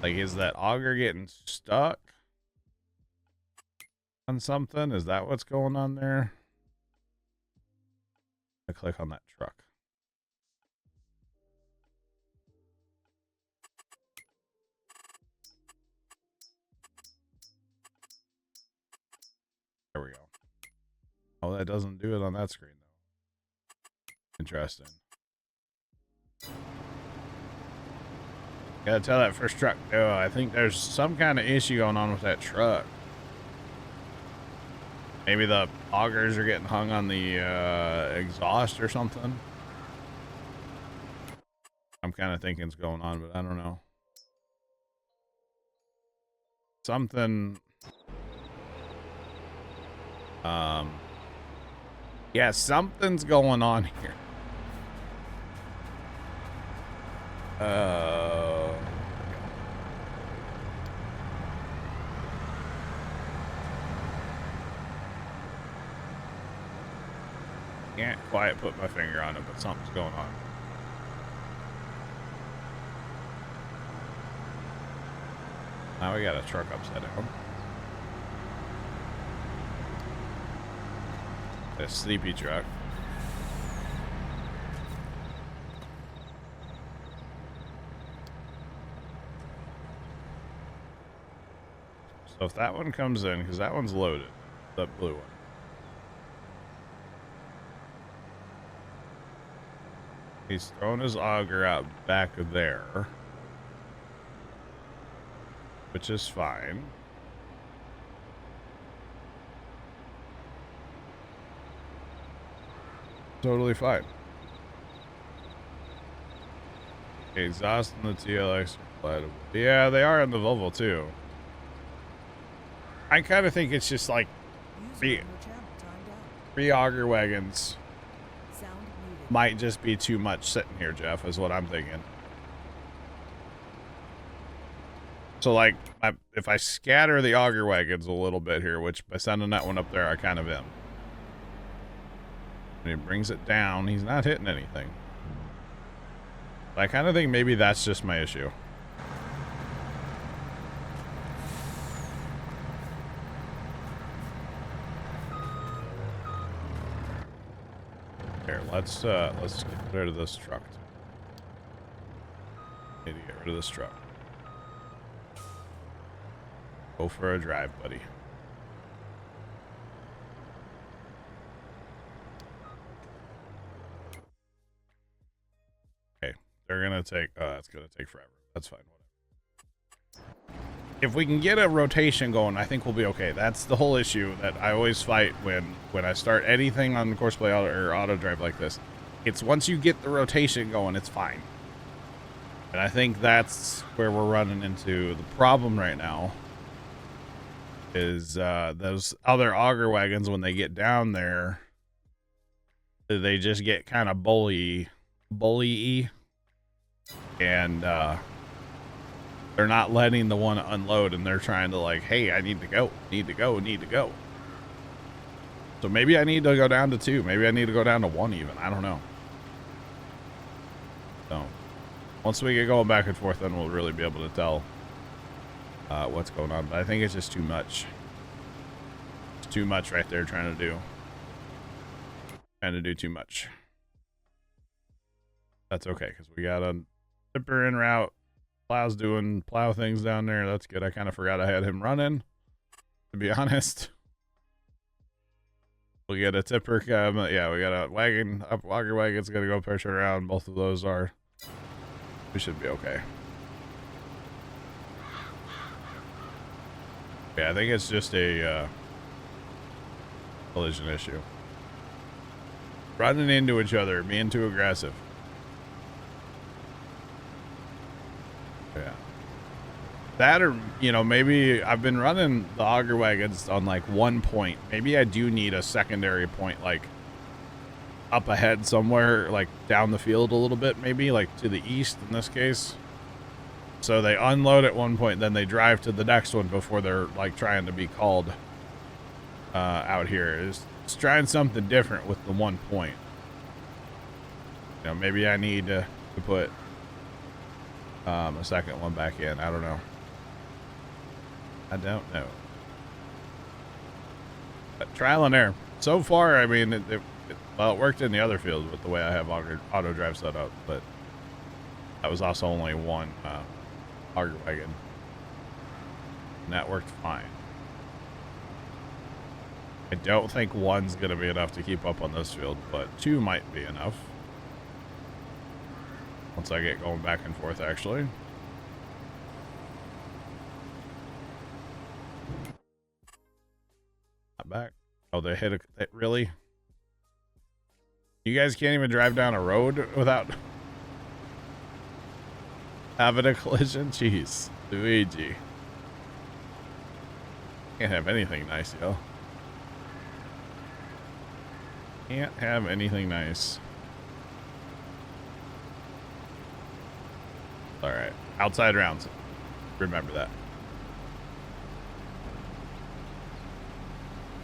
Like, is that auger getting stuck on something? Is that what's going on there? I click on that truck. There we go. Oh, that doesn't do it on that screen, though. Interesting. Gotta tell that first truck, oh, I think there's some kind of issue going on with that truck. Maybe the augers are getting hung on the exhaust or something. I'm kind of thinking it's going on, but I don't know. Something. Yeah, something's going on here. Can't quite put my finger on it, but something's going on. Now we got a truck upside down. A sleepy truck. So if that one comes in, because that one's loaded, that blue one. He's throwing his auger out back there, which is fine. Totally fine. Okay, exhaust and the TLX are compatible. Yeah, they are in the Volvo too. I kind of think it's just like three auger wagons might just be too much sitting here, Jeff, is what I'm thinking. So, like, if I scatter the auger wagons a little bit here, which by sending that one up there, I kind of am. When he brings it down, he's not hitting anything. I kind of think maybe that's just my issue. Here, let's get rid of this truck. Need to get rid of this truck. Go for a drive, buddy. Okay, they're gonna take. Oh, that's gonna take forever. That's fine. Whatever. if we can get a rotation going, I think we'll be okay. That's the whole issue that I always fight when I start anything on Courseplay or auto drive like this. It's once you get the rotation going, it's fine. And I think that's where we're running into the problem right now. Is those other auger wagons, when they get down there, they just get kind of bully-y, and they're not letting the one unload, and they're trying to like, hey, I need to go. So maybe I need to go down to 2. Maybe I need to go down to 1 even. I don't know. So once we get going back and forth, then we'll really be able to tell what's going on. But I think it's just too much. It's too much right there trying to do too much. That's okay, because we got a tipper en route. Plow's doing plow things down there. That's good. I kind of forgot I had him running, to be honest. We got a tipper come. Yeah, we got a wagon. Auger wagon's going to go push around. Both of those are. We should be okay. Yeah, I think it's just a collision issue. Running into each other, being too aggressive. Yeah. That, or, you know, maybe I've been running the auger wagons on like 1 point. Maybe I do need a secondary point, like up ahead somewhere, like down the field a little bit, maybe like to the east in this case. So they unload at 1 point, then they drive to the next one before they're like trying to be called out here. It's trying something different with the 1 point. You know, maybe I need to put a second one back in. I don't know. But trial and error. So far, I mean, it worked in the other field with the way I have auto drive set up, but that was also only one auger wagon, and that worked fine. I don't think 1's going to be enough to keep up on this field, but 2 might be enough. Once I get going back and forth, actually. Not back. Oh, they hit it. Really? You guys can't even drive down a road without having a collision? Jeez. Luigi. Can't have anything nice, yo. Can't have anything nice. Alright. Outside rounds. Remember that.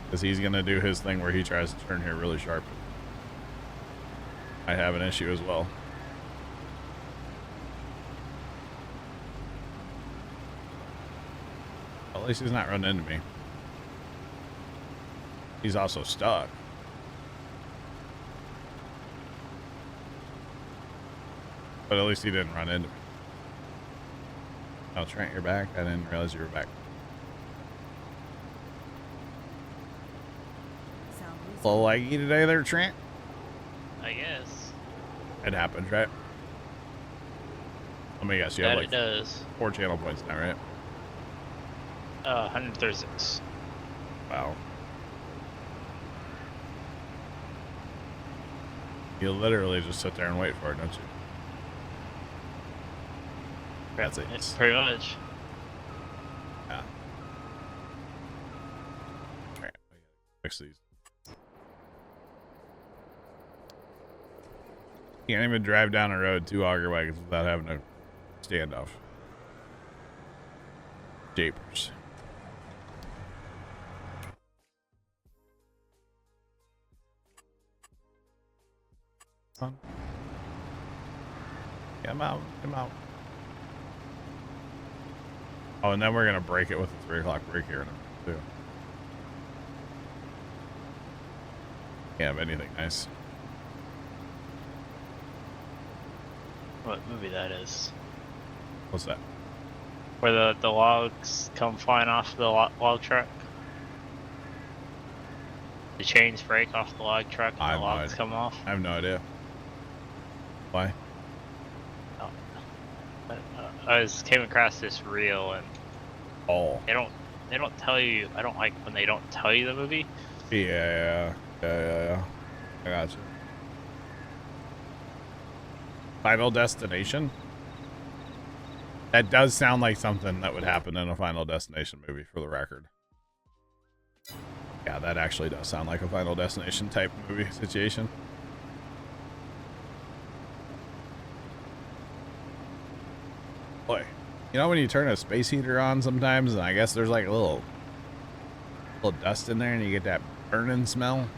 Because he's going to do his thing where he tries to turn here really sharp. I have an issue as well. Well, at least he's not running into me. He's also stuck. But at least he didn't run into me. Oh, Trent, you're back? I didn't realize you were back. A little laggy today there, Trent?
I guess.
It happens, right? Let me guess, you have like
it does.
4 channel points now, right?
136.
Wow. You literally just sit there and wait for it, don't you? That's it.
It's pretty much.
Yeah. Alright, I gotta fix these. Can't even drive down a road 2 auger wagons without having a standoff. Japers. Come out, come out. Oh, and then we're gonna break it with a 3 o'clock break here in a minute, too. Can't have anything nice.
What movie that is?
What's that?
Where the logs come flying off the log truck? The chains break off the log truck and the logs come off?
I have no idea. Why?
Oh. I came across this reel and
Oh.
They don't tell you. I don't like when they don't tell you the movie.
Yeah. I got you. Final Destination? That does sound like something that would happen in a Final Destination movie, for the record. Yeah, that actually does sound like a Final Destination type movie situation. Boy, you know when you turn a space heater on sometimes, and I guess there's like a little dust in there, and you get that burning smell?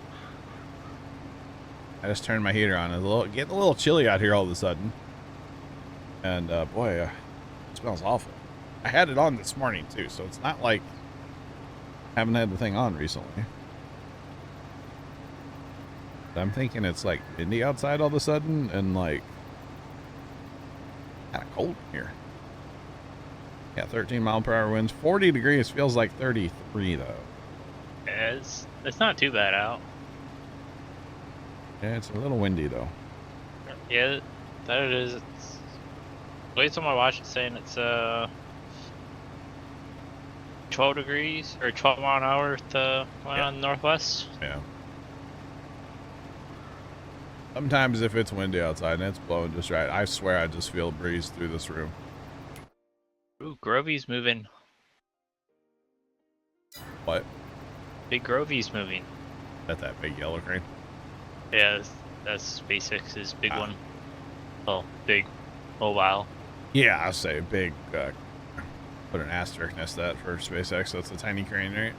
I just turned my heater on. It's getting a little chilly out here all of a sudden. And boy, it smells awful. I had it on this morning too, so it's not like I haven't had the thing on recently. But I'm thinking it's like windy outside all of a sudden, and like kind of cold in here. Yeah, 13-mile-per-hour winds, 40 degrees, feels like 33 though.
Yeah, it's not too bad out.
Yeah, it's a little windy though.
Yeah, that it is. It's, at least on my watch it's saying it's 12 degrees or 12 mile an hour to northwest.
Yeah. Sometimes if it's windy outside and it's blowing just right, I swear I just feel a breeze through this room.
Ooh, Grovey's moving.
What?
Big Grovey's moving.
That big yellow crane?
Yeah, that's SpaceX's big one. Oh, big mobile.
Yeah, I'll say big. Put an asterisk next to that for SpaceX. That's a tiny crane, right?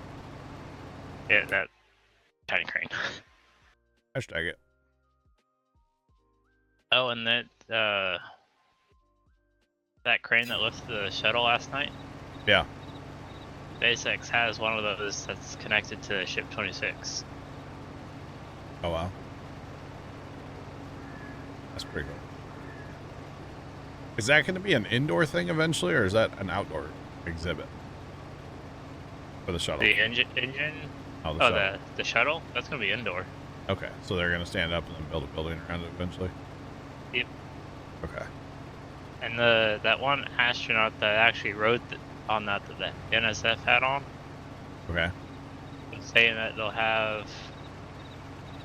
Yeah, that tiny crane.
Hashtag it.
Oh, and that crane that lifted the shuttle last night.
Yeah.
SpaceX has one of those that's connected to Ship 26.
Oh wow. That's pretty cool. Is that going to be an indoor thing eventually, or is that an outdoor exhibit for the shuttle?
The engine?
Oh,
the shuttle? That's going to be indoor.
Okay, so they're going to stand up and then build a building around it eventually?
Yep.
Okay.
And that one astronaut that actually rode on that the NSF had on.
Okay.
Saying that they'll have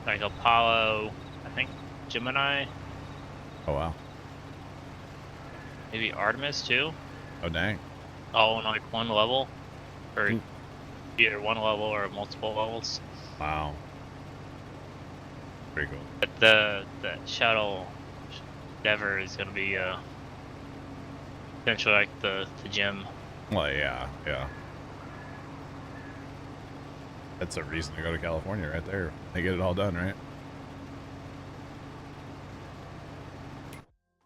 like Apollo, I think Gemini.
Oh wow.
Maybe Artemis too.
Oh dang.
All in like one level, or either one level or multiple levels.
Wow. Pretty cool.
But the shuttle Endeavour is going to be essentially like the gym.
Well, yeah. That's a reason to go to California right there. They get it all done, right?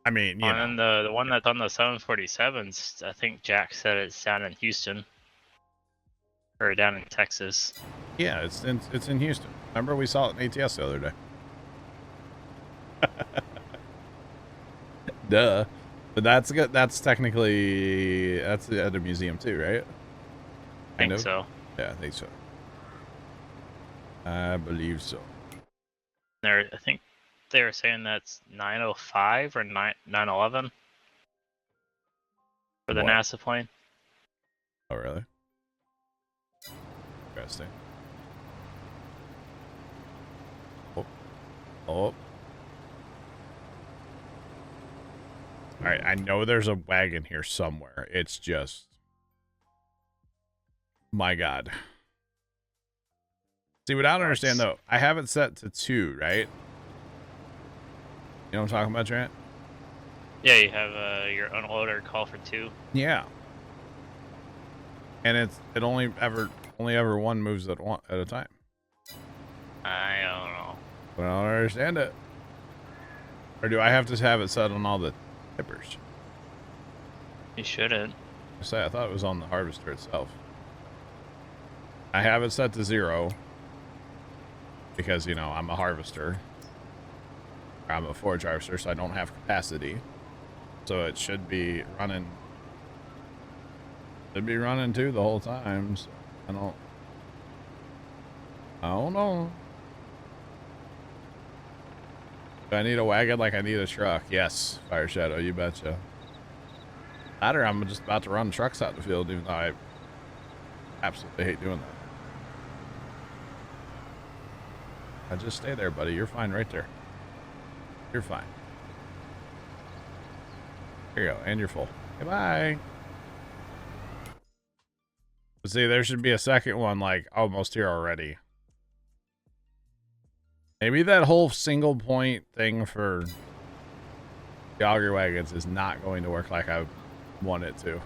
I mean, you know.
And then the one that's on the 747s, I think Jack said it's down in Houston. Or down in Texas.
Yeah, it's in Houston. Remember we saw it in ATS the other day. Duh. But that's good. That's technically at a museum too, right?
I think so.
Yeah, I think so. I believe so.
I think they were saying that's 905 or 911 for the NASA plane.
Oh, really? Interesting. Oh. All right, I know there's a wagon here somewhere. It's just... My God. See, what I don't understand, though, I have it set to 2, right? You know what I'm talking about, Trent?
Yeah, you have your unloader call for 2.
Yeah. And it only ever one moves at a time.
I don't know.
But I don't understand it. Or do I have to have it set on all the tippers?
You shouldn't.
I thought it was on the harvester itself. I have it set to 0 because, you know, I'm a harvester. I'm a forage harvester, so I don't have capacity. So it should be running. Should be running too the whole time. So I don't know. Do I need a wagon like I need a truck? Yes, Fire Shadow, you betcha. Or I'm just about to run trucks out the field, even though I Absolutely hate doing that. Just stay there, buddy. You're fine right there. You're fine. Here you go. And you're full. Goodbye. See, there should be a second one, like, almost here already. Maybe that whole single point thing for the auger wagons is not going to work like I want it to.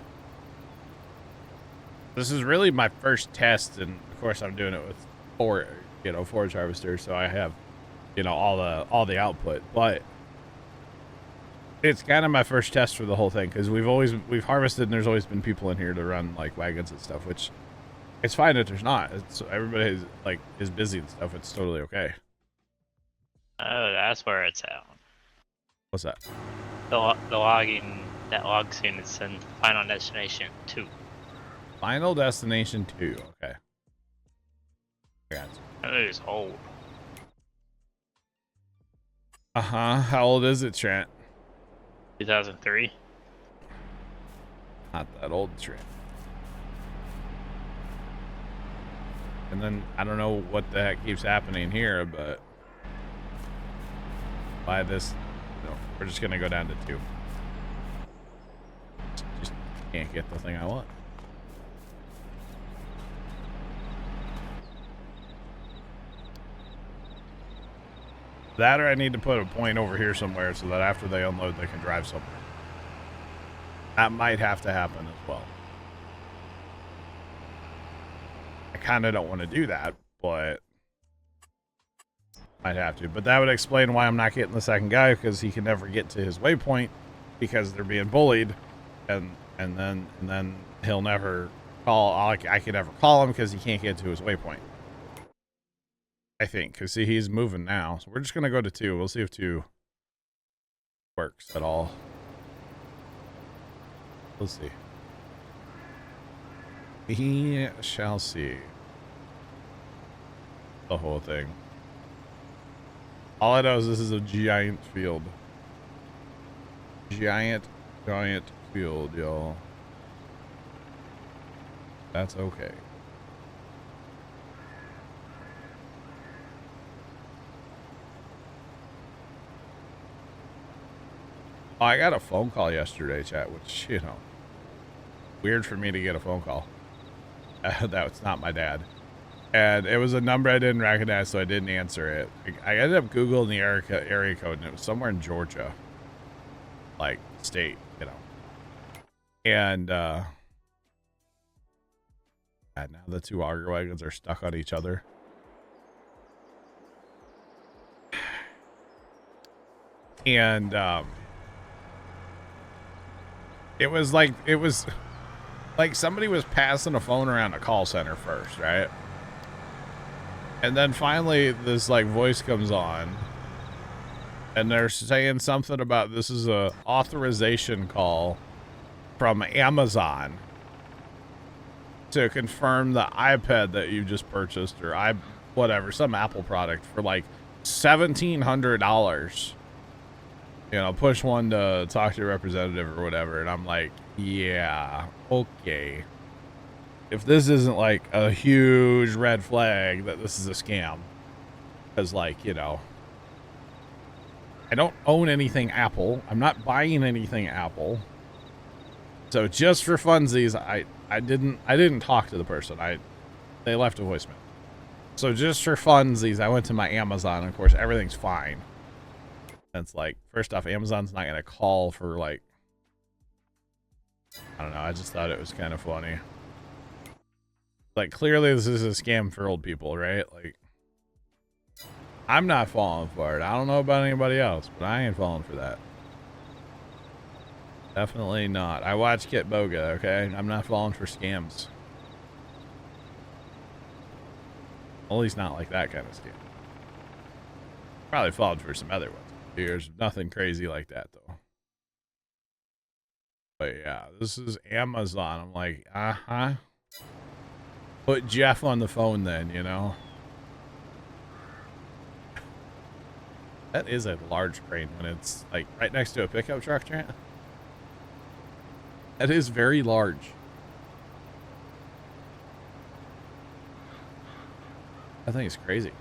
This is really my first test, and of course I'm doing it with forage harvesters, so I have, all the output. But it's kind of my first test for the whole thing, because we've harvested, and there's always been people in here to run like wagons and stuff, which it's fine if there's not. It's everybody is busy and stuff. It's totally okay.
Oh, that's where it's at.
What's that?
The logging, that log scene is in Final Destination 2.
Final Destination 2. Okay. I got you.
That is old.
How old is it, Trent?
2003.
Not that old, Trent. And then I don't know what the heck keeps happening here, but by this, we're just gonna go down to 2. Just can't get the thing I want. That, or I need to put a point over here somewhere so that after they unload, they can drive somewhere. That might have to happen as well. I kind of don't want to do that, but might have to. But that would explain why I'm not getting the second guy, because he can never get to his waypoint because they're being bullied, and then he'll never call. I can never call him because he can't get to his waypoint. I think, because see, he's moving now, so we're just gonna go to 2. We'll see if 2 works at all. We'll see. We shall see. The whole thing. All I know is this is a giant field. Giant field, y'all. That's okay. Oh, I got a phone call yesterday, chat, which, weird for me to get a phone call. That's not my dad. And it was a number I didn't recognize, so I didn't answer it. I ended up Googling the area code, and it was somewhere in Georgia. Like, state, And, now the 2 auger wagons are stuck on each other. And, it was like somebody was passing a phone around a call center first, right? And then finally this voice comes on, and they're saying something about this is a authorization call from Amazon to confirm the iPad that you just purchased, or whatever, some Apple product for like $1,700. Push 1 to talk to your representative or whatever. And I'm like, yeah, okay. If this isn't like a huge red flag that this is a scam, because I don't own anything Apple. I'm not buying anything Apple. So just for funsies, I didn't talk to the person. They left a voicemail. So just for funsies, I went to my Amazon, and of course everything's fine. And it's like, first off, Amazon's not gonna call for I don't know, I just thought it was kind of funny. Like, clearly this is a scam for old people, right? Like, I'm not falling for it. I don't know about anybody else, but I ain't falling for that. Definitely not. I watch Kit Boga, okay? I'm not falling for scams. At least not like that kind of scam. Probably fallen for some other ones. There's nothing crazy like that, though. But yeah, this is Amazon. I'm like, put Jeff on the phone then, That is a large crane when it's like right next to a pickup truck, Trent. That is very large. I think it's crazy.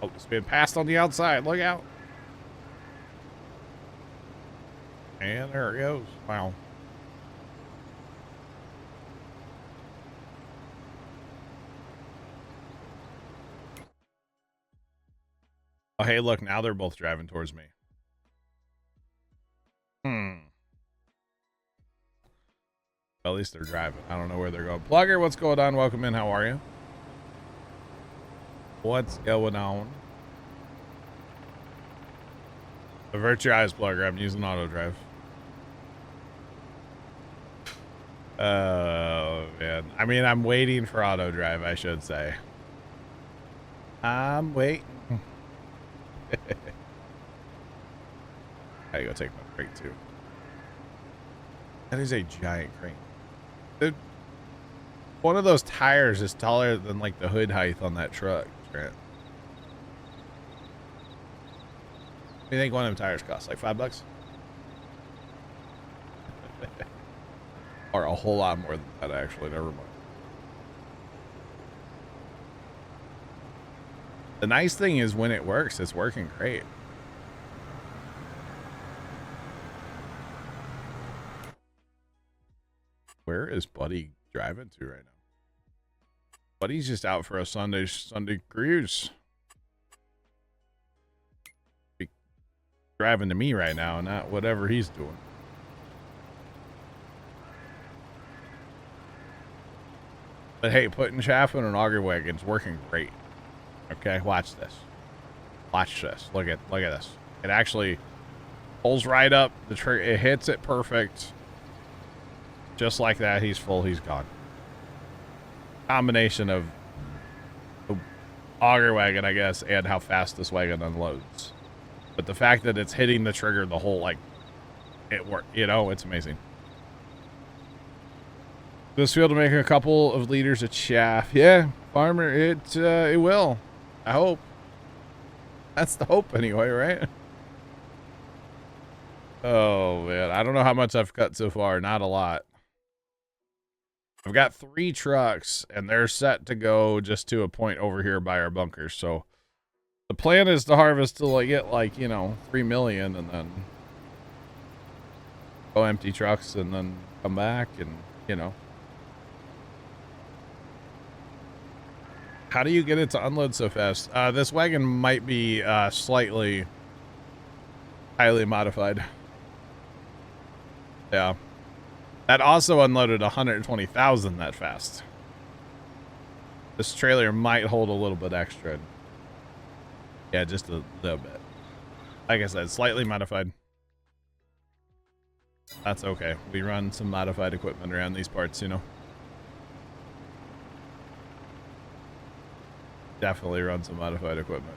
Oh, it's been passed on the outside. Look out. And there it goes. Wow. Oh, hey, look, now they're both driving towards me. Well, at least they're driving. I don't know where they're going. Plugger, what's going on? Welcome in. How are you? What's going on? Avert your eyes, Plugger. I'm using auto drive. Oh, man. I mean, I'm waiting for auto drive, I should say. I'm waiting. I gotta go take my crate, too. That is a giant crane. Dude, one of those tires is taller than, like, the hood height on that truck, Trent. What do you think one of them tires costs? Like $5? Or a whole lot more than that, actually. Never mind. The nice thing is when it works, it's working great. Where is Buddy driving to right now? Buddy's just out for a Sunday cruise. Be driving to me right now, not whatever he's doing. But hey, putting chaff in an auger wagon's working great. Okay, watch this. Watch this. Look at this. It actually pulls right up. The trigger, it hits it perfect. Just like that, he's full, he's gone. Combination of the auger wagon, I guess, and how fast this wagon unloads. But the fact that it's hitting the trigger the whole, like, it worked, you know, it's amazing. This field will make a couple of liters of chaff. Yeah, farmer, it will. I hope. That's the hope anyway, right? Oh, man. I don't know how much I've cut so far. Not a lot. I've got 3 trucks, and they're set to go just to a point over here by our bunkers. So the plan is to harvest till I get, like, you know, 3 million and then go empty trucks and then come back and, you know. How do you get it to unload so fast? This wagon might be slightly highly modified. Yeah. That also unloaded 120,000 that fast. This trailer might hold a little bit extra. Yeah, just a little bit. Like I said, slightly modified. That's okay. We run some modified equipment around these parts, you know. Definitely run some modified equipment.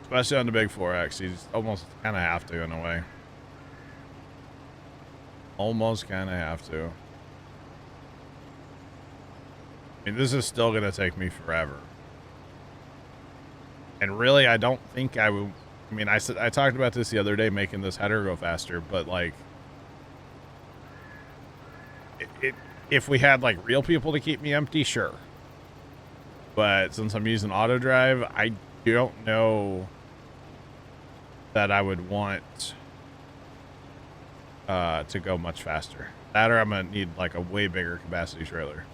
Especially on the big 4X. You just almost kind of have to in a way. Almost kind of have to. I mean, this is still going to take me forever. And really, I don't think I would... I mean, I talked about this the other day, making this header go faster, but, like... if we had, like, real people to keep me empty, sure. But since I'm using auto drive, I don't know that I would want to go much faster. That or I'm going to need like a way bigger capacity trailer.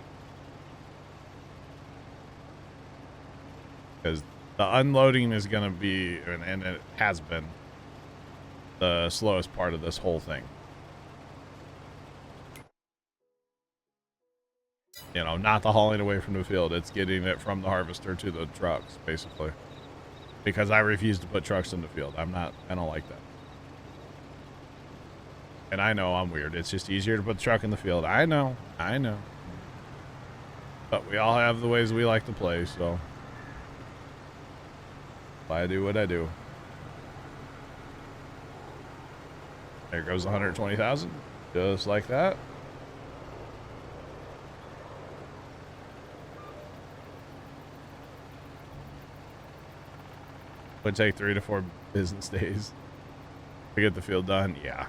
Because the unloading is going to be, and it has been, the slowest part of this whole thing. You know, not the hauling away from the field. It's getting it from the harvester to the trucks, basically. Because I refuse to put trucks in the field. I don't like that. And I know I'm weird. It's just easier to put the truck in the field. I know. But we all have the ways we like to play, so. I do what I do. There goes 120,000. Just like that. Would take 3 to 4 business days to get the field done. Yeah.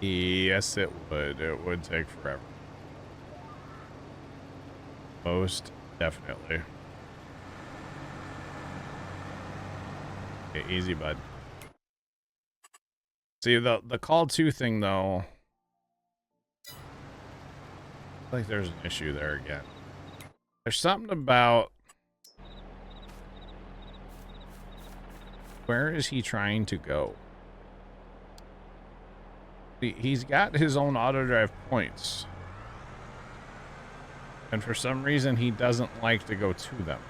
Yes, it would. It would take forever. Most definitely. Okay, easy, bud. See, the call to thing, though, I think there's an issue there again. There's something about... Where is he trying to go? He's got his own auto drive points. And for some reason, he doesn't like to go to them.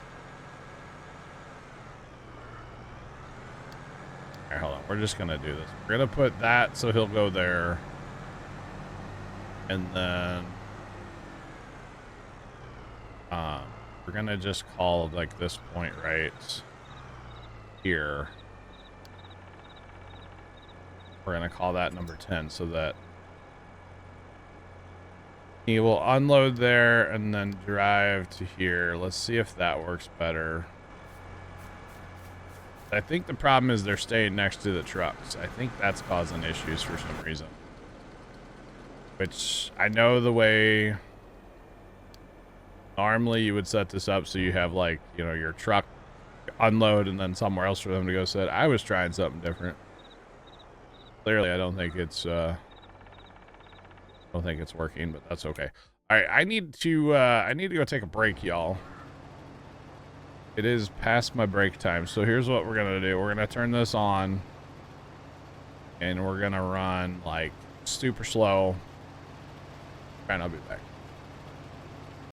Here, hold on. We're just going to do this. We're going to put that so he'll go there. And then... we're going to just call, like, this point right here. We're going to call that number 10 so that he will unload there and then drive to here. Let's see if that works better. I think the problem is they're staying next to the trucks. I think that's causing issues for some reason. Which I know the way normally you would set this up so you have, like, you know, your truck unload and then somewhere else for them to go sit. I was trying something different. Clearly, I don't think it's working, but that's okay. All right, I need to go take a break, y'all. It is past my break time, so here's what we're gonna do. We're gonna turn this on, and we're gonna run like super slow. And I'll be back.